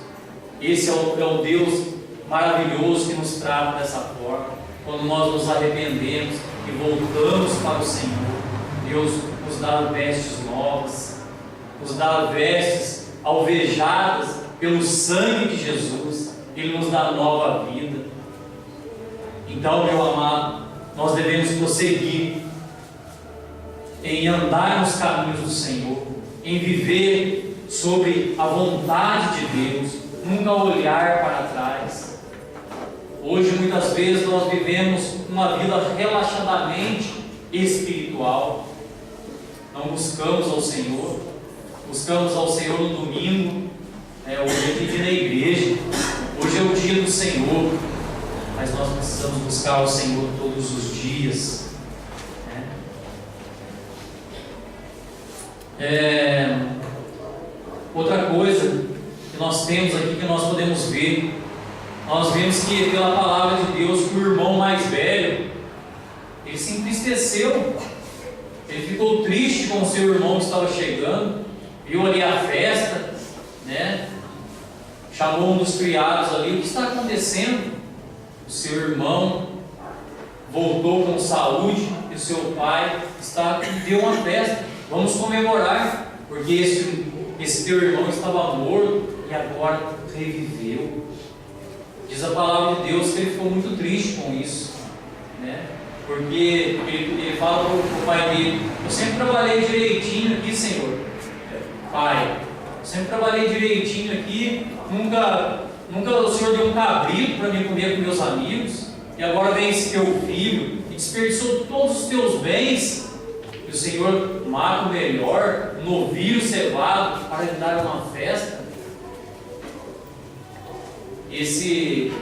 Esse é o Deus maravilhoso que nos trata dessa forma. Quando nós nos arrependemos e voltamos para o Senhor, Deus nos dá vestes novas, nos dá vestes alvejadas pelo sangue de Jesus. Ele nos dá nova vida. Então, meu amado, nós devemos prosseguir em andar nos caminhos do Senhor, em viver sobre a vontade de Deus, nunca olhar para trás. Hoje, muitas vezes, nós vivemos uma vida relaxadamente espiritual. Não buscamos ao Senhor. Buscamos ao Senhor no domingo. Hoje é dia na igreja. Hoje é o dia do Senhor. Mas nós precisamos buscar o Senhor todos os dias. Outra coisa que nós temos aqui, que nós podemos ver, nós vemos que pela palavra de Deus, o irmão mais velho, ele se entristeceu, ele ficou triste com o seu irmão que estava chegando, viu ali a festa, chamou um dos criados ali: o que está acontecendo? O seu irmão voltou com saúde e o seu pai deu uma festa, vamos comemorar, porque esse teu irmão estava morto e agora reviveu. Diz a palavra de Deus que ele ficou muito triste com isso, porque ele fala para o pai dele: eu sempre trabalhei direitinho aqui, Senhor, pai, eu sempre trabalhei direitinho aqui, nunca o Senhor deu um cabrito para mim comer com meus amigos, e agora vem esse teu filho e desperdiçou todos os teus bens, e o Senhor mata o melhor, um novilho cevado, para lhe dar uma festa. Esse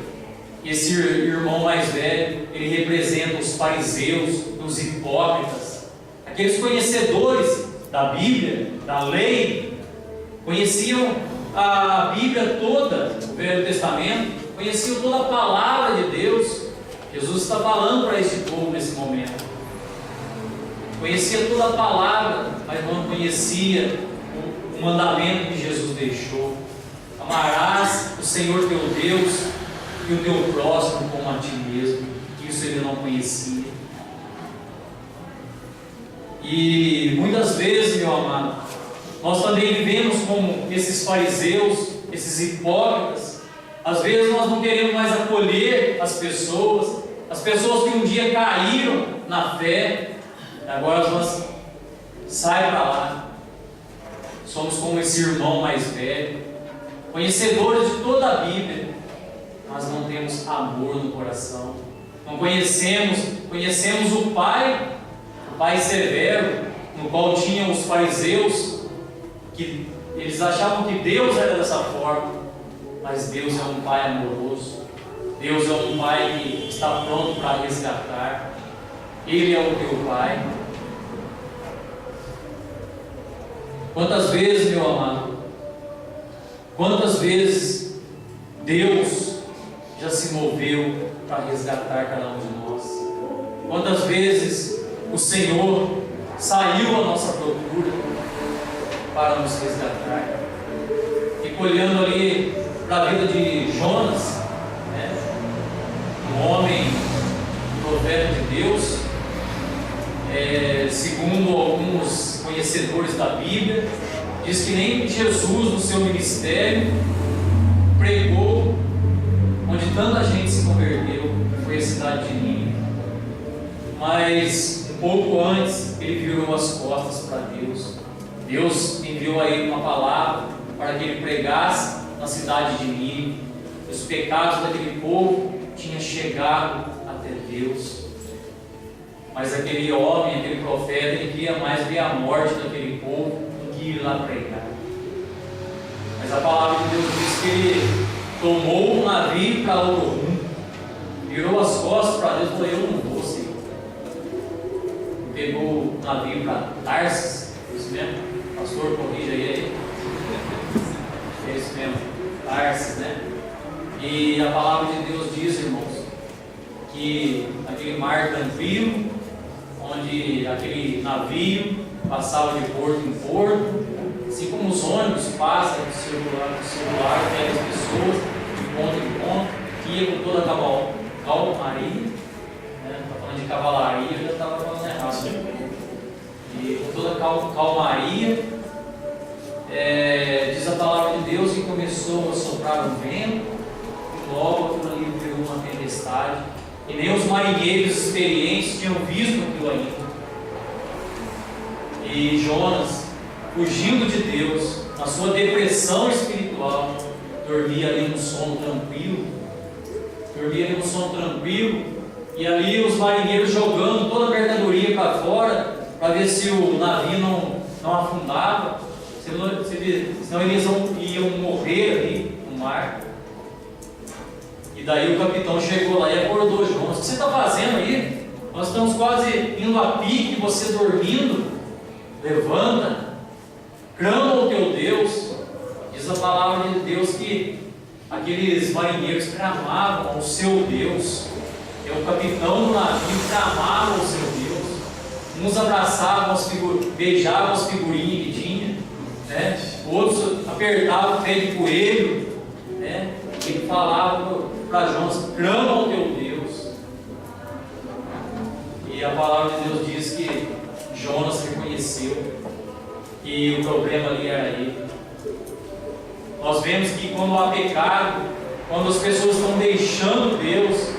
irmão mais velho, ele representa os fariseus, os hipócritas, aqueles conhecedores da Bíblia, da lei, conheciam a Bíblia toda, o Velho Testamento, conheciam toda a palavra de Deus. Jesus está falando para esse povo nesse momento. Conhecia toda a palavra, mas não conhecia o mandamento que Jesus deixou: amarás o Senhor teu Deus e o teu próximo como a ti mesmo. Isso ele não conhecia. E muitas vezes, meu amado, nós também vivemos como esses fariseus, esses hipócritas. Às vezes nós não queremos mais acolher as pessoas que um dia caíram na fé, agora nós sai para lá. Somos como esse irmão mais velho, conhecedores de toda a Bíblia, mas não temos amor no coração. Não conhecemos o Pai severo, no qual tinham os fariseus, que eles achavam que Deus era dessa forma, mas Deus é um Pai amoroso. Deus é um Pai que está pronto para resgatar. Ele é o teu Pai. Quantas vezes, meu amado, quantas vezes Deus já se moveu para resgatar cada um de nós? Quantas vezes o Senhor saiu à nossa procura para nos resgatar? Fico olhando ali para a vida de Jonas, um homem, profeta de Deus, segundo alguns conhecedores da Bíblia, diz que nem Jesus no seu ministério pregou onde tanta gente se converteu, que foi a cidade de Nínive. Mas um pouco antes ele virou as costas para Deus. Deus enviou a ele uma palavra para que ele pregasse na cidade de Nínive. Os pecados daquele povo tinham chegado até Deus. Mas aquele homem, aquele profeta, ele queria mais ver a morte daquele povo do que ir lá pregar. Mas a palavra de Deus diz que ele tomou um navio para outro rumo, virou as costas para Deus e falou: eu não vou, Senhor. Pegou o navio para Tarsis, isso mesmo? Pastor, corrija aí. É isso mesmo, Tarsis, E a palavra de Deus diz, irmãos, que aquele mar tranquilo, onde aquele navio passava de porto em porto, assim como os ônibus passam do celular, pega as pessoas de ponto em ponto, que ia com toda a calmaria, está falando de cavalaria, eu já estava falando errado, e com toda a calmaria, diz a palavra de Deus que começou a soprar um vento, e logo aquilo ali virou uma tempestade, e nem os marinheiros experientes tinham visto aquilo ainda. E Jonas, fugindo de Deus, na sua depressão espiritual, dormia ali num sono tranquilo, dormia ali no sono tranquilo, e ali os marinheiros jogando toda a mercadoria para fora, para ver se o navio não afundava, senão eles iam morrer ali no mar. E daí o capitão chegou lá e acordou Jonas: o que você está fazendo aí? Nós estamos quase indo a pique, você dormindo. Levanta, clama ao teu Deus. Diz a palavra de Deus que aqueles marinheiros clamavam ao seu Deus. O capitão do navio clamava ao seu Deus. Uns abraçavam beijavam as figurinhas que tinha, né? Outros apertavam o pé de coelho, né? E falavam para Jonas: clama ao teu Deus. E a palavra de Deus diz que Jonas reconheceu que o problema ali era ele. Nós vemos que quando há pecado, quando as pessoas estão deixando Deus,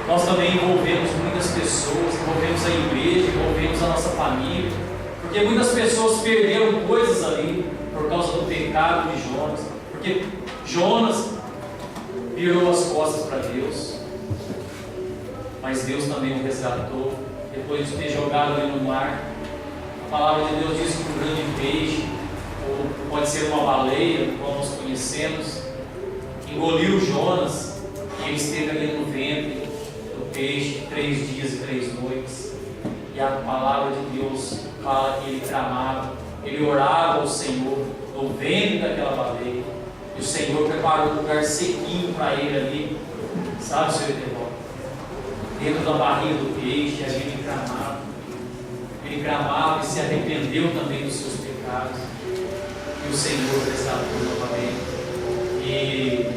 nós também envolvemos muitas pessoas, envolvemos a igreja, envolvemos a nossa família, porque muitas pessoas perderam coisas ali por causa do pecado de Jonas, porque Jonas virou as costas para Deus, mas Deus também o resgatou, depois de ter jogado ele no mar. A palavra de Deus diz que um grande peixe, ou pode ser uma baleia, como nós conhecemos, engoliu Jonas, e ele esteve ali no ventre do peixe 3 dias e 3 noites. E a palavra de Deus fala que ele clamava, ele orava ao Senhor no ventre daquela baleia, e o Senhor preparou um lugar sequinho para ele ali, sabe, seu irmão, dentro da barriga do peixe. Ali ele clamava e se arrependeu também dos seus pecados, e o Senhor resgatou novamente. E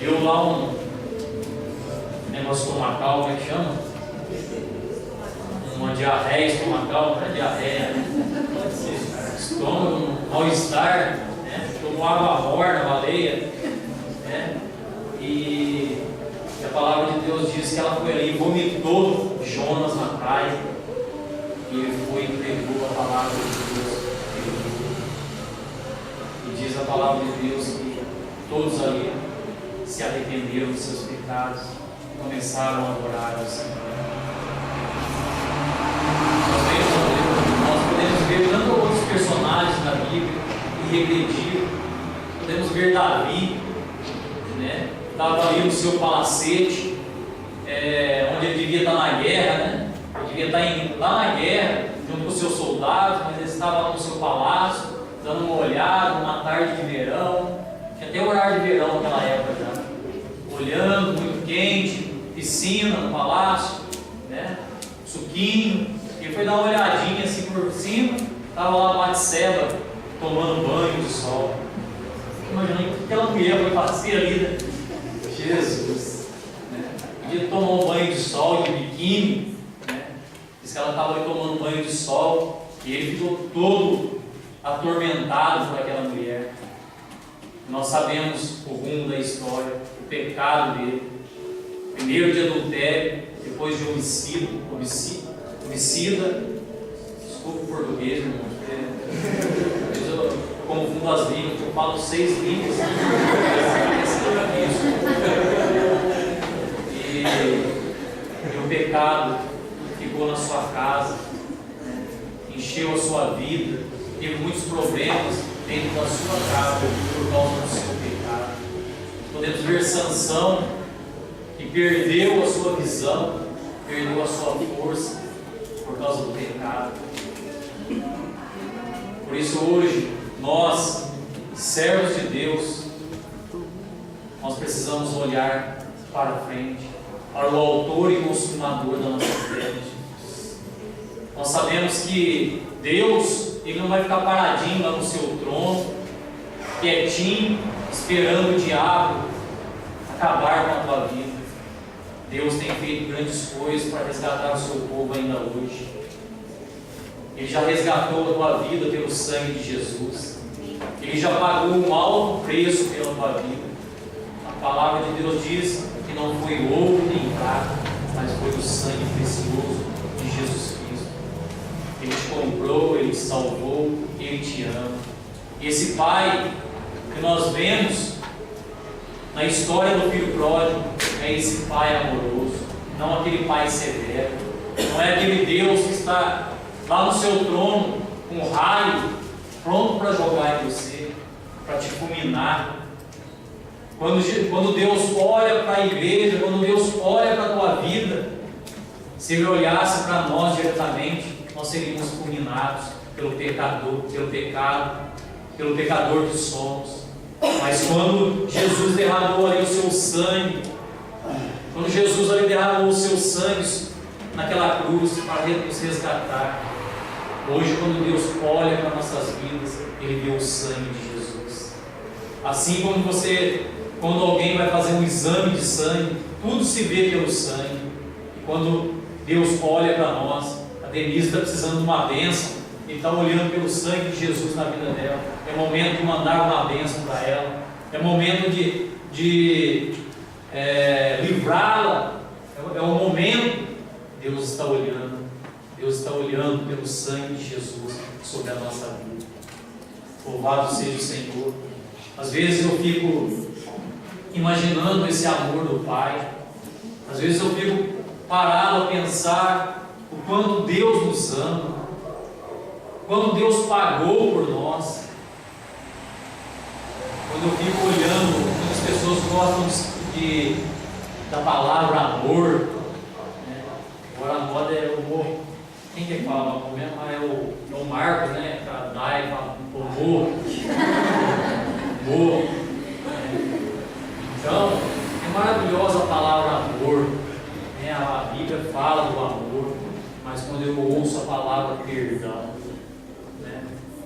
deu lá um negócio estomacal, como é que chama? Uma diarreia estomacal, não é diarreia, estômago, um mal-estar, né? Tomou água morna, baleia, né? E a palavra de Deus diz que ela foi ali e vomitou Jonas na praia, e ele foi e entregou a palavra de Deus. E diz a palavra de Deus que todos ali se arrependeram dos seus pecados e começaram a adorar ao Senhor. Nós podemos ver tantos outros personagens da Bíblia que regrediram. Podemos ver Davi, né? Estava ali no seu palacete, onde ele devia estar na guerra, né? Ele devia estar lá na guerra, junto com os seus soldados, mas ele estava lá no seu palácio, dando uma olhada, numa tarde de verão. Tinha até horário de verão naquela época já. Olhando, muito quente, piscina no palácio, né? Suquinho. Ele foi dar uma olhadinha assim por cima, estava lá a Batseba tomando banho de sol. Imagina o que aquela mulher foi fazer ali, né? Jesus, né? Ele tomou um banho de sol de biquíni, né? Diz que ela estava ali tomando um banho de sol e ele ficou todo atormentado por aquela mulher. Nós sabemos o rumo da história, o pecado dele. Primeiro de adultério, depois de homicida, desculpa o português, irmão, porque eu confundo as línguas, eu falo 6 línguas. E o pecado ficou na sua casa, encheu a sua vida, teve muitos problemas dentro da sua casa por causa do seu pecado. Podemos ver Sansão, que perdeu a sua visão, perdeu a sua força por causa do pecado. Por isso hoje, nós, servos de Deus, nós precisamos olhar para frente, para o autor e consumador da nossa fé. Nós sabemos que Deus, Ele não vai ficar paradinho lá no seu trono, quietinho, esperando o diabo acabar com a tua vida. Deus tem feito grandes coisas para resgatar o seu povo ainda hoje. Ele já resgatou a tua vida pelo sangue de Jesus. Ele já pagou um alto preço pela tua vida. A palavra de Deus diz que não foi ouro nem prata, mas foi o sangue precioso de Jesus Cristo. Ele te comprou, Ele te salvou, Ele te ama. Esse Pai que nós vemos na história do filho pródigo, é esse Pai amoroso, não aquele Pai severo, não é aquele Deus que está lá no seu trono, com um raio, pronto para jogar em você, para te fulminar. Quando Deus olha para a igreja, quando Deus olha para a tua vida, se Ele olhasse para nós diretamente, nós seríamos fulminados pelo pecado que somos. Mas quando Jesus derramou ali o seu sangue, quando Jesus ali derramou o seu sangue naquela cruz para nos resgatar, hoje quando Deus olha para nossas vidas, Ele vê o sangue de Jesus. Assim como quando alguém vai fazer um exame de sangue, tudo se vê pelo sangue. E quando Deus olha para nós, a Denise está precisando de uma bênção, e está olhando pelo sangue de Jesus na vida dela. É momento de mandar uma bênção para ela, é momento de livrá-la, é o momento. Deus está olhando pelo sangue de Jesus sobre a nossa vida. Louvado seja o Senhor. Às vezes eu fico imaginando esse amor do Pai, às vezes eu fico parado a pensar o quanto Deus nos ama, quando Deus pagou por nós. Quando eu fico olhando, muitas pessoas gostam da palavra amor, né? Agora a moda é o amor. Quem que fala amor mesmo? É o Marcos, né? A Dai fala amor. Amor. Então, é maravilhosa a palavra amor, né? A Bíblia fala do amor, mas quando eu ouço a palavra perdão,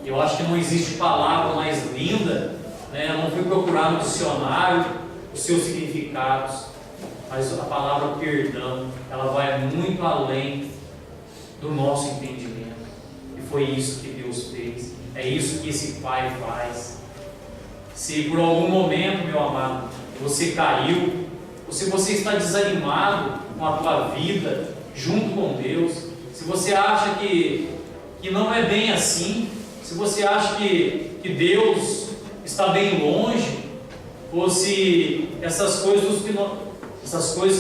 eu acho que não existe palavra mais linda, né? Eu não fui procurar no dicionário os seus significados, mas a palavra perdão, ela vai muito além do nosso entendimento. E foi isso que Deus fez, é isso que esse Pai faz. Se por algum momento, meu amado, você caiu, ou se você está desanimado com a tua vida junto com Deus, se você acha que não é bem assim, se você acha que Deus está bem longe, ou se essas coisas que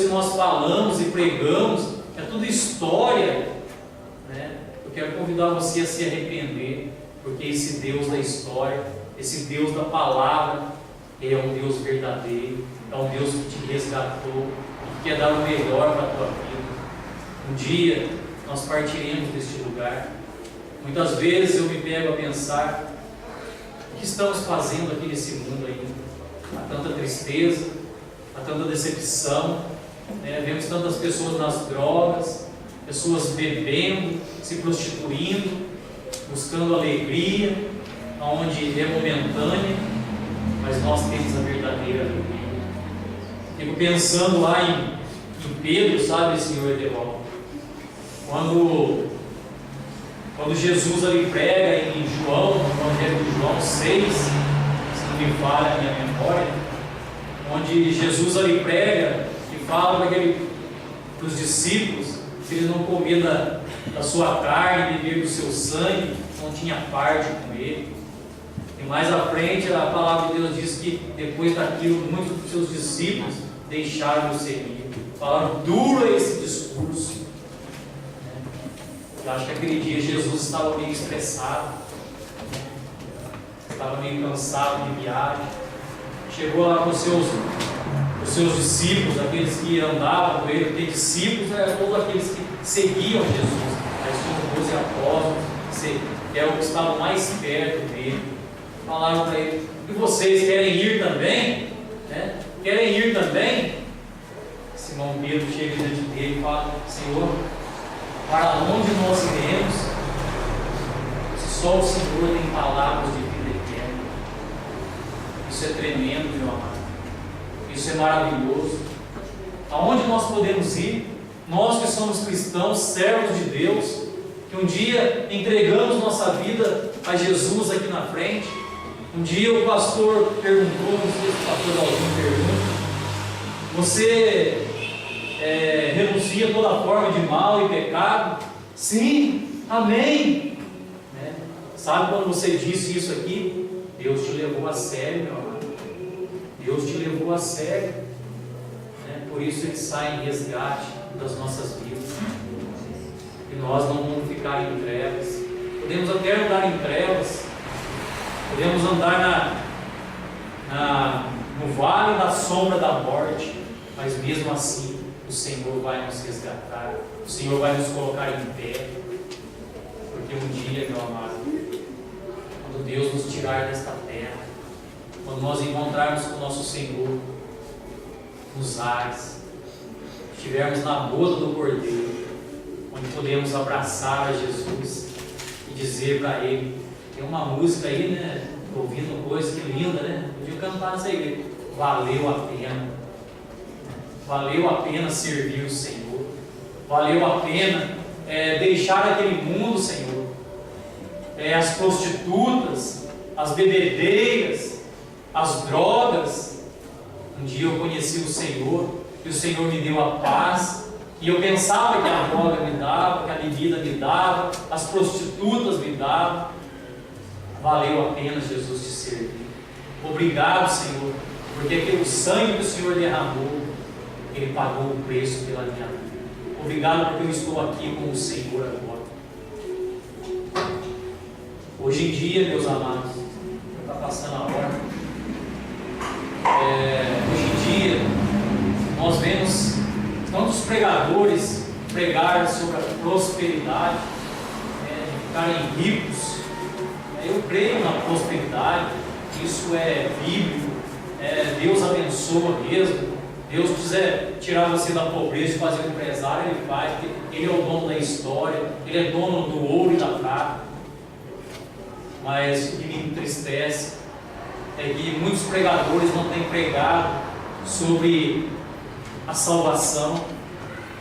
nós falamos e pregamos é tudo história, né? Eu quero convidar você a se arrepender, porque esse Deus da história, esse Deus da palavra, é um Deus verdadeiro, é um Deus que te resgatou e que quer dar o melhor para a tua vida. Um dia nós partiremos deste lugar. Muitas vezes eu me pego a pensar: o que estamos fazendo aqui nesse mundo ainda? Há tanta tristeza, há tanta decepção, né? Vemos tantas pessoas nas drogas, pessoas bebendo, se prostituindo, buscando alegria, onde é momentânea, mas nós temos a verdadeira alegria. Fico pensando lá em Pedro, sabe, Senhor Edevaldo? Quando Jesus ali prega em João, no Evangelho de João 6, se não me falha a minha memória, onde Jesus ali prega e fala para os discípulos que eles não comiam da sua carne, beber do seu sangue, não tinha parte com ele. E mais à frente a palavra de Deus diz que depois daquilo muitos dos seus discípulos deixaram de o seguir. Falaram duro a esse discurso. Eu acho que aquele dia Jesus estava meio estressado, estava meio cansado de viagem. Chegou lá com os seus discípulos, aqueles que andavam com ele, porque discípulos eram todos aqueles que seguiam Jesus. Aí tinham 12 apóstolos, que eram os que estavam mais perto dele. Falaram para ele: e vocês querem ir também? Né? Querem ir também? Simão Pedro chega diante dele e fala: Senhor, para onde nós iremos, se só o Senhor tem palavras de vida eterna? Isso é tremendo, meu amado. Isso é maravilhoso. Aonde nós podemos ir? Nós que somos cristãos, servos de Deus, que um dia entregamos nossa vida a Jesus aqui na frente. Um dia o pastor perguntou, não sei se o pastor Dalvinho pergunta: você renuncia a toda forma de mal e pecado? Sim, amém. Né? Sabe quando você disse isso aqui? Deus te levou a sério, meu amado. Deus te levou a sério. Né? por isso Ele sai em resgate das nossas vidas. E nós não vamos ficar em trevas. Podemos até andar em trevas, podemos andar no vale da sombra da morte, mas mesmo assim o Senhor vai nos resgatar, o Senhor vai nos colocar em pé, porque um dia, meu amado, quando Deus nos tirar desta terra, quando nós encontrarmos com o nosso Senhor nos ares, estivermos na boda do Cordeiro, onde podemos abraçar a Jesus e dizer para Ele, tem uma música aí, né? Ouvindo coisa que linda, né? Podia cantar nessa igreja. Valeu a pena. Valeu a pena servir o Senhor. Valeu a pena deixar aquele mundo, Senhor. As prostitutas, as bebedeiras, as drogas. Um dia eu conheci o Senhor e o Senhor me deu a paz. E eu pensava que a droga me dava, que a bebida me dava, as prostitutas me davam. Valeu a pena, Jesus, te servir. Obrigado, Senhor, porque aquele sangue que o Senhor derramou, Ele pagou o preço pela minha vida. Obrigado porque eu estou aqui com o Senhor agora. Hoje em dia, meus amados, está passando a hora. Hoje em dia, nós vemos tantos pregadores pregarem sobre a prosperidade, ficarem ricos. Eu creio na prosperidade, isso é bíblico, Deus abençoa mesmo. Deus quiser tirar você da pobreza e fazer um empresário, Ele faz, porque Ele é o dono da história, Ele é dono do ouro e da prata. Mas o que me entristece é que muitos pregadores não têm pregado sobre a salvação,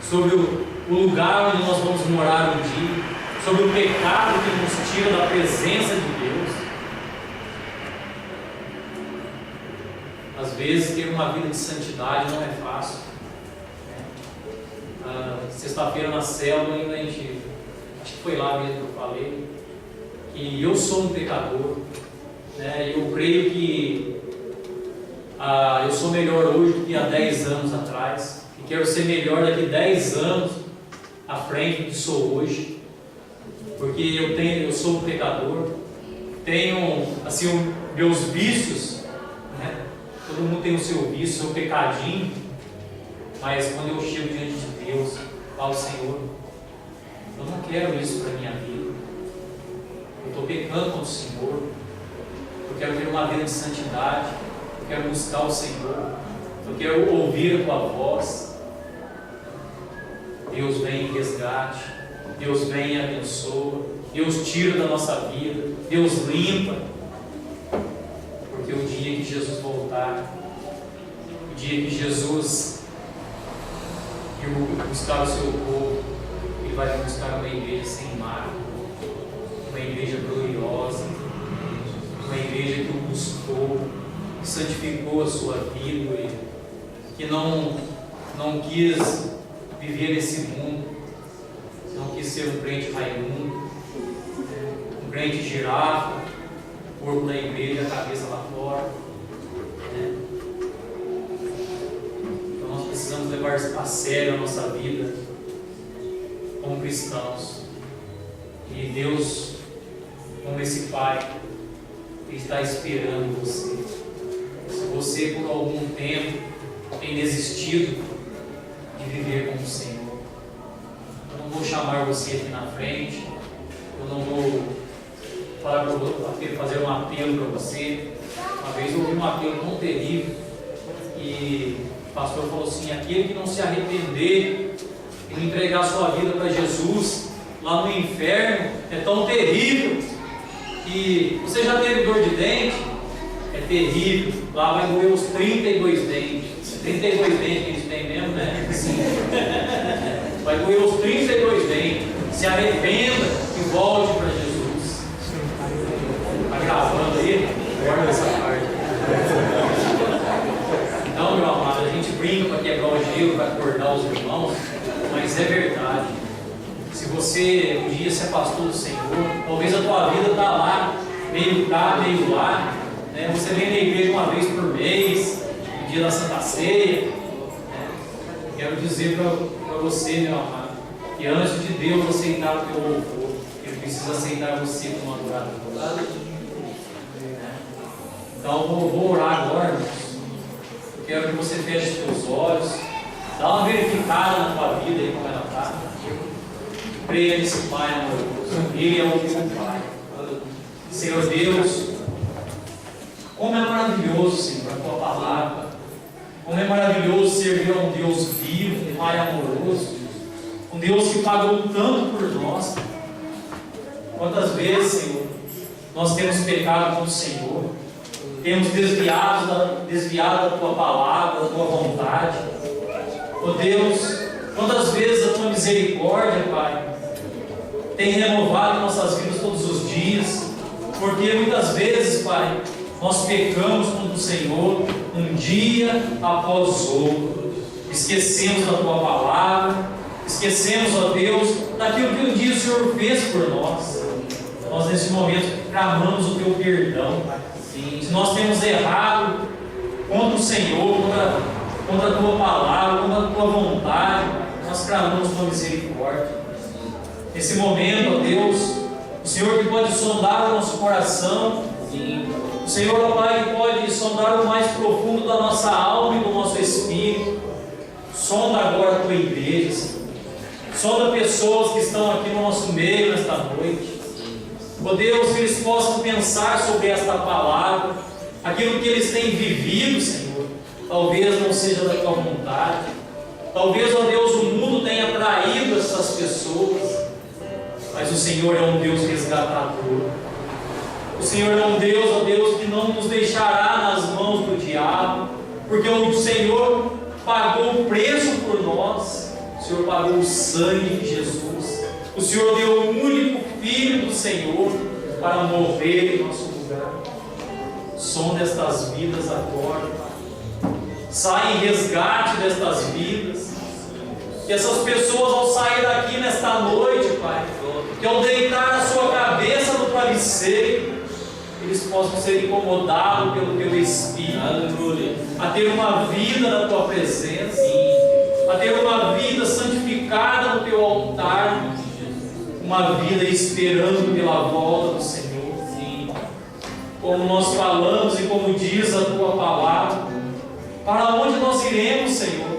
sobre o lugar onde nós vamos morar um dia, sobre o pecado que nos tira da presença de Deus. Às vezes ter uma vida de santidade não é fácil. Sexta-feira na célula ainda acho que foi lá mesmo que eu falei, que eu sou um pecador, eu creio que eu sou melhor hoje do que há 10 anos atrás, e quero ser melhor daqui 10 anos à frente do que sou hoje. Porque eu sou um pecador, tenho assim meus vícios, todo mundo tem o seu vício, o seu pecadinho, mas quando eu chego diante de Deus, falo, Senhor, eu não quero isso para a minha vida, eu estou pecando contra o Senhor, eu quero ter uma vida de santidade, eu quero buscar o Senhor, eu quero ouvir a Tua voz. Deus vem em resgate, Deus vem e abençoa, Deus tira da nossa vida, Deus limpa, porque o dia que Jesus voltar, o dia que Jesus ir buscar o seu povo, Ele vai buscar uma igreja sem mácula, uma igreja gloriosa, uma igreja que o buscou, que santificou a sua vida, que não quis viver nesse mundo, não quis ser um crente Raimundo, um crente girafa, corpo da igreja, a cabeça lá fora. Então nós precisamos levar a sério a nossa vida como cristãos. E Deus, como esse Pai, Ele está esperando você. Se você por algum tempo tem desistido de viver com o Senhor, eu não vou chamar você aqui na frente, eu não vou fazer um apelo para você. Uma vez eu ouvi um apelo tão terrível e o pastor falou assim: aquele que não se arrepender e entregar sua vida para Jesus lá no inferno é tão terrível. E você já teve dor de dente? É terrível. Lá vai doer os 32 dentes. 32 dentes que a gente tem mesmo, né? Sim. Vai doer os 32 dentes. Se arrependa e volte para Jesus. Está gravando aí? Guarda essa parte. Então, meu amado, a gente brinca para quebrar o gelo, para acordar os irmãos, mas é verdade. Se você um dia se afastou do Senhor, talvez a tua vida está lá, meio cá, meio lá, né? Você vem na igreja uma vez por mês, no dia da Santa Ceia, né? quero dizer para você, meu amado, que antes de Deus aceitar o teu louvor, Ele precisa aceitar você como adorador. Então eu vou orar agora, irmãos. Eu quero que você feche os teus olhos, dá uma verificada na tua vida aí como ela está. Creia nesse Pai amoroso. Ele é o teu Pai. Senhor Deus, como é maravilhoso, Senhor, a tua palavra. Como é maravilhoso servir a um Deus vivo, um Pai amoroso, um Deus que pagou tanto por nós. Quantas vezes, Senhor, nós temos pecado contra o Senhor, temos desviado da tua palavra, da tua vontade. Oh Deus, quantas vezes a tua misericórdia, Pai, tem renovado nossas vidas todos os dias, porque muitas vezes, Pai, nós pecamos contra o Senhor um dia após o outro, esquecemos da tua palavra, esquecemos, ó Deus, daquilo que um dia o Senhor fez por nós. Nós nesse momento clamamos o teu perdão, Pai. Se nós temos errado contra o Senhor, contra a tua palavra, contra a tua vontade, nós clamamos tua misericórdia. Nesse momento, ó Deus, o Senhor que pode sondar o nosso coração, o Senhor, ó Pai, que pode sondar o mais profundo da nossa alma e do nosso espírito. Sonda agora a tua igreja, Senhor. Sonda pessoas que estão aqui no nosso meio nesta noite. Ó Deus, que eles possam pensar sobre esta palavra, aquilo que eles têm vivido, Senhor, talvez não seja da tua vontade, talvez, ó Deus, o mundo tenha traído essas pessoas, mas o Senhor é um Deus resgatador. O Senhor é um Deus, ó Deus, que não nos deixará nas mãos do diabo, porque o Senhor pagou o preço por nós. O Senhor pagou o sangue de Jesus. O Senhor deu o único Filho do Senhor para morrer em nosso lugar. Sonda estas vidas agora, Pai. Sai em resgate destas vidas. Que essas pessoas, ao sair daqui nesta noite, Pai, que ao deitar a sua cabeça no travesseiro, eles possam ser incomodados pelo teu Espírito, a ter uma vida na tua presença, a ter uma vida santificada no teu altar, uma vida esperando pela volta do Senhor. Como nós falamos e como diz a tua palavra, para onde nós iremos, Senhor?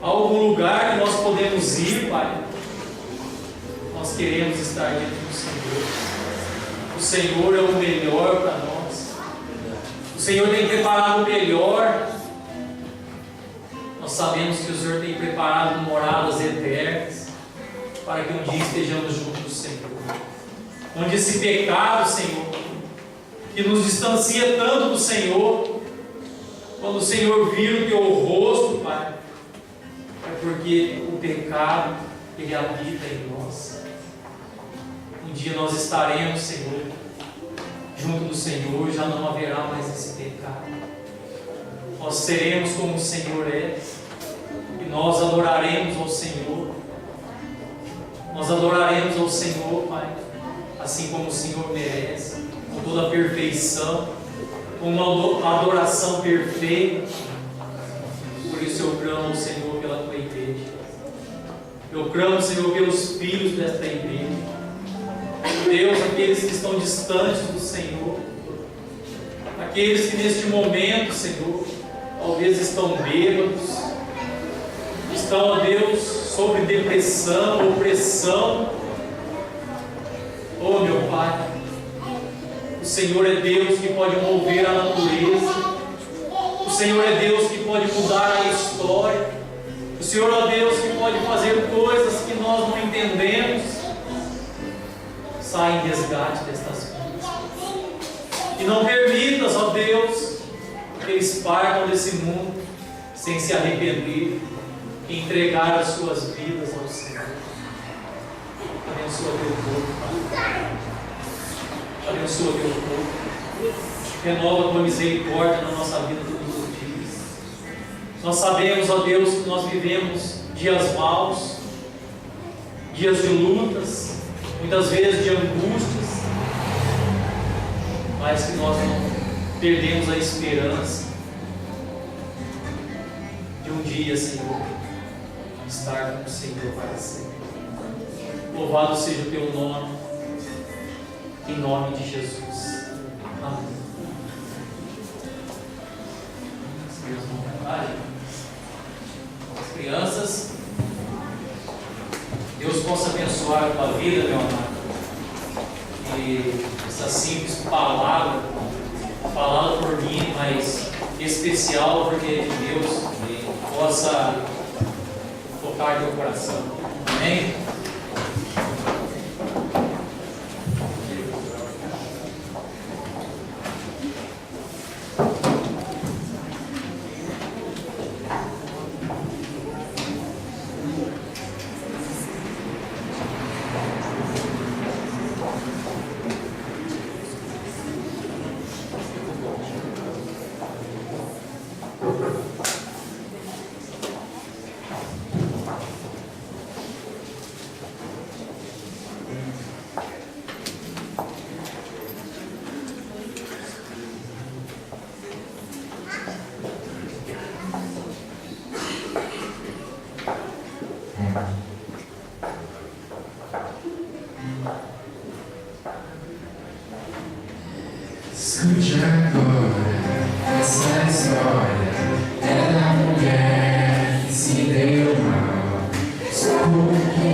A algum lugar que nós podemos ir, Pai? Nós queremos estar dentro do Senhor. O Senhor é o melhor para nós. O Senhor tem preparado o melhor. Nós sabemos que o Senhor tem preparado moradas eternas para que um dia estejamos juntos do Senhor. Onde esse pecado, Senhor, que nos distancia tanto do Senhor, quando o Senhor vir o teu rosto, Pai, é porque o pecado, ele habita em nós. Um dia nós estaremos, Senhor, junto do Senhor, já não haverá mais esse pecado. Nós seremos como o Senhor é, e nós adoraremos ao Senhor. Nós adoraremos ao Senhor, Pai, assim como o Senhor merece, com toda a perfeição, com uma adoração perfeita. Por isso eu clamo ao Senhor pela tua igreja. Eu clamo, Senhor, pelos filhos desta igreja. Deus, aqueles que estão distantes do Senhor, aqueles que neste momento, Senhor, talvez estão bêbados, estão, ó Deus, sobre depressão, opressão. Oh, meu Pai, o Senhor é Deus que pode mover a natureza, o Senhor é Deus que pode mudar a história, o Senhor é Deus que pode fazer coisas que nós não entendemos. Sai em resgate destas vidas. E não permitas, ó Deus, que eles partam desse mundo sem se arrepender e entregar as suas vidas ao Senhor. Abençoa teu povo, Pai. Abençoa teu povo. Renova a tua misericórdia na nossa vida todos os dias. Nós sabemos, ó Deus, que nós vivemos dias maus, dias de lutas, muitas vezes de angústias, mas que nós não perdemos a esperança, de um dia, Senhor, estar com o Senhor para sempre. Louvado seja o teu nome, em nome de Jesus. Amém. As crianças, Deus possa abençoar a tua vida, meu amado. E essa simples palavra, falada por mim, mas especial porque é de Deus, possa tocar teu coração. Amém? Escute agora essa história é da mulher que se deu mal. Só porque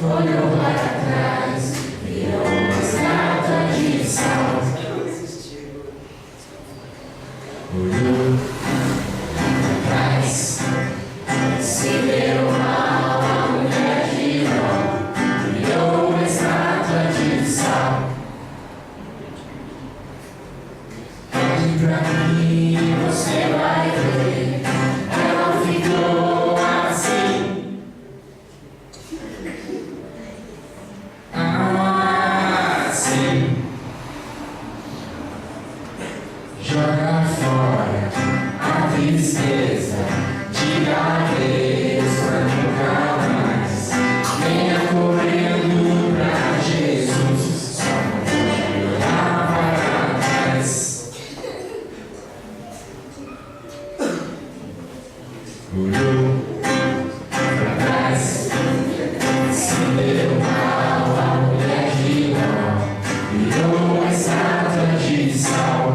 olhou para trás, virou uma estátua de sal. Olhou para trás, se deu mal. A mulher girou, virou uma estátua de sal. Pra mim você vai ver, ela ficou assim. Assim. Joga fora a tristeza, diga adeus pra nunca mais. Venha correndo pra Jesus, só não pode olhar para trás. Olhou pra trás, se deu mal, a mulher virou uma estátua de sal.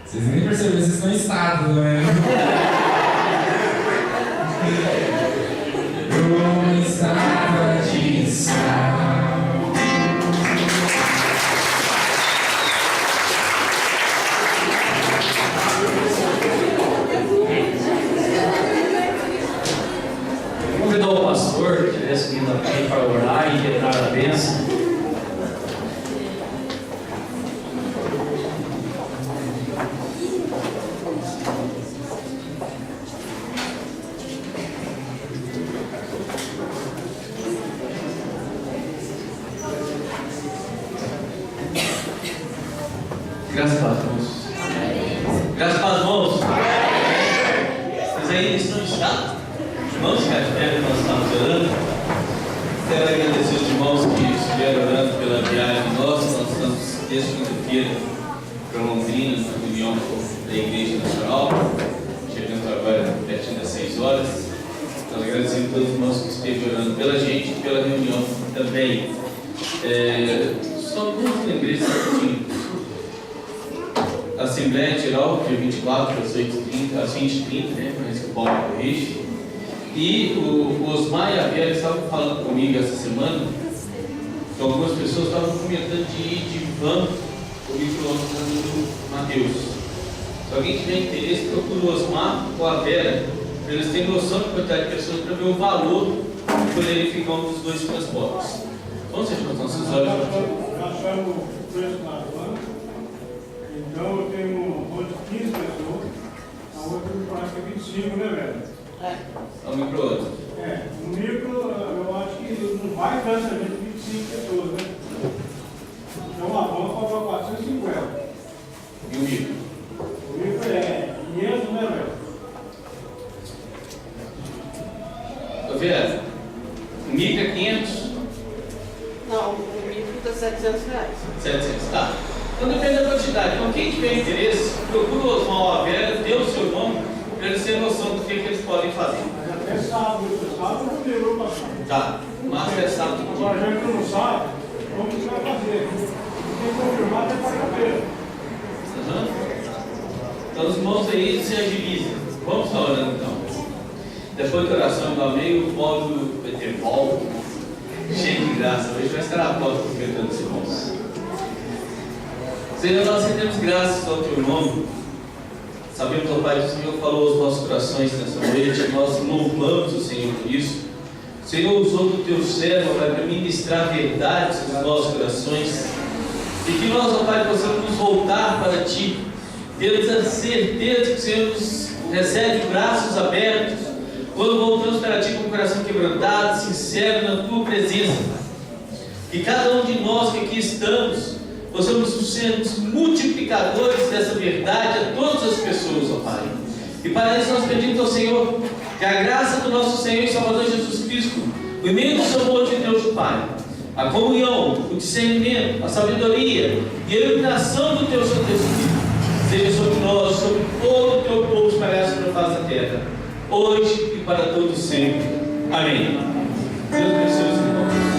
Vocês nem perceberam, vocês estão em estátua, né? Uma estátua de sal. Vou convidar o pastor que estivesse vindo aqui para orar e declarar a bênção. Graças a Deus. Graças a Deus. Mas aí estão estados. Irmãos, que nós estamos orando. Quero agradecer os irmãos que estiveram orando pela viagem nossa. Nós estamos desde quinta-feira para Londrina, na reunião da Igreja Nacional. Chegando agora pertinho das 6 horas. Nós agradecemos a todos os irmãos que esteve orando pela gente e pela reunião também. Só alguns lembretes rapidinho. Assembleia Geral, dia 24, às 8h30, às 20h30, né? Parece que o Paulo corrige. E o Osmar e a Vera estavam falando comigo essa semana que algumas pessoas estavam comentando de ir de van o micro-ondas do Mateus. Se alguém tiver interesse, procura o Osmar ou a Vera, para eles terem noção da quantidade de pessoas para ver o valor de poderem ficar um dos dois transportes. Vamos fechar os nossos olhos. Já achamos o preço da van. Então eu tenho um rol de 15 pessoas, a outra me parece que é 25, né, velho? É um micro-ondas. No micro eu acho que não vai tanta gente, 25 pessoas, né? Então a van cobra 450. E o micro? O micro é 500, né, velho? Não, o mínimo custa R$700. 700, tá. Então depende da quantidade. Então quem tiver interesse, procura o Osmar Velha, dê o seu nome, para eles terem noção do que eles podem fazer. Mas até sábado não liberou para sábado. Tá, mas é sábado. Agora, já que não sabe, como que você vai fazer? Tem que confirmar até quarta-feira. Então os irmãos aí se agilizem. Vamos estar orando então. Depois da oração do meio, o povo vai ter volta, cheio de graça. Hoje vai estar a porta cumprimentando os irmãos. Senhor, nós rendemos graças ao Teu nome. Sabemos, ó Pai, que o Senhor falou aos nossos corações nessa noite. Nós louvamos o Senhor por isso. O Senhor usou do Teu servo, ó Pai, para ministrar verdades nos nossos corações. E que nós, ó Pai, possamos nos voltar para Ti. Temos a certeza que o Senhor nos recebe de braços abertos quando voltamos para Ti com o coração quebrantado, sincero na Tua presença. Que cada um de nós que aqui estamos possamos ser os multiplicadores dessa verdade a todas as pessoas, ó Pai. E para isso nós pedimos ao Senhor que a graça do nosso Senhor e Salvador Jesus Cristo, o imenso amor de Deus, o Pai, a comunhão, o discernimento, a sabedoria e a iluminação do Teu Santo Espírito seja sobre nós, sobre todo o Teu povo espalhado sobre a face da terra, hoje e para todos sempre. Amém. Deus abençoe os irmãos.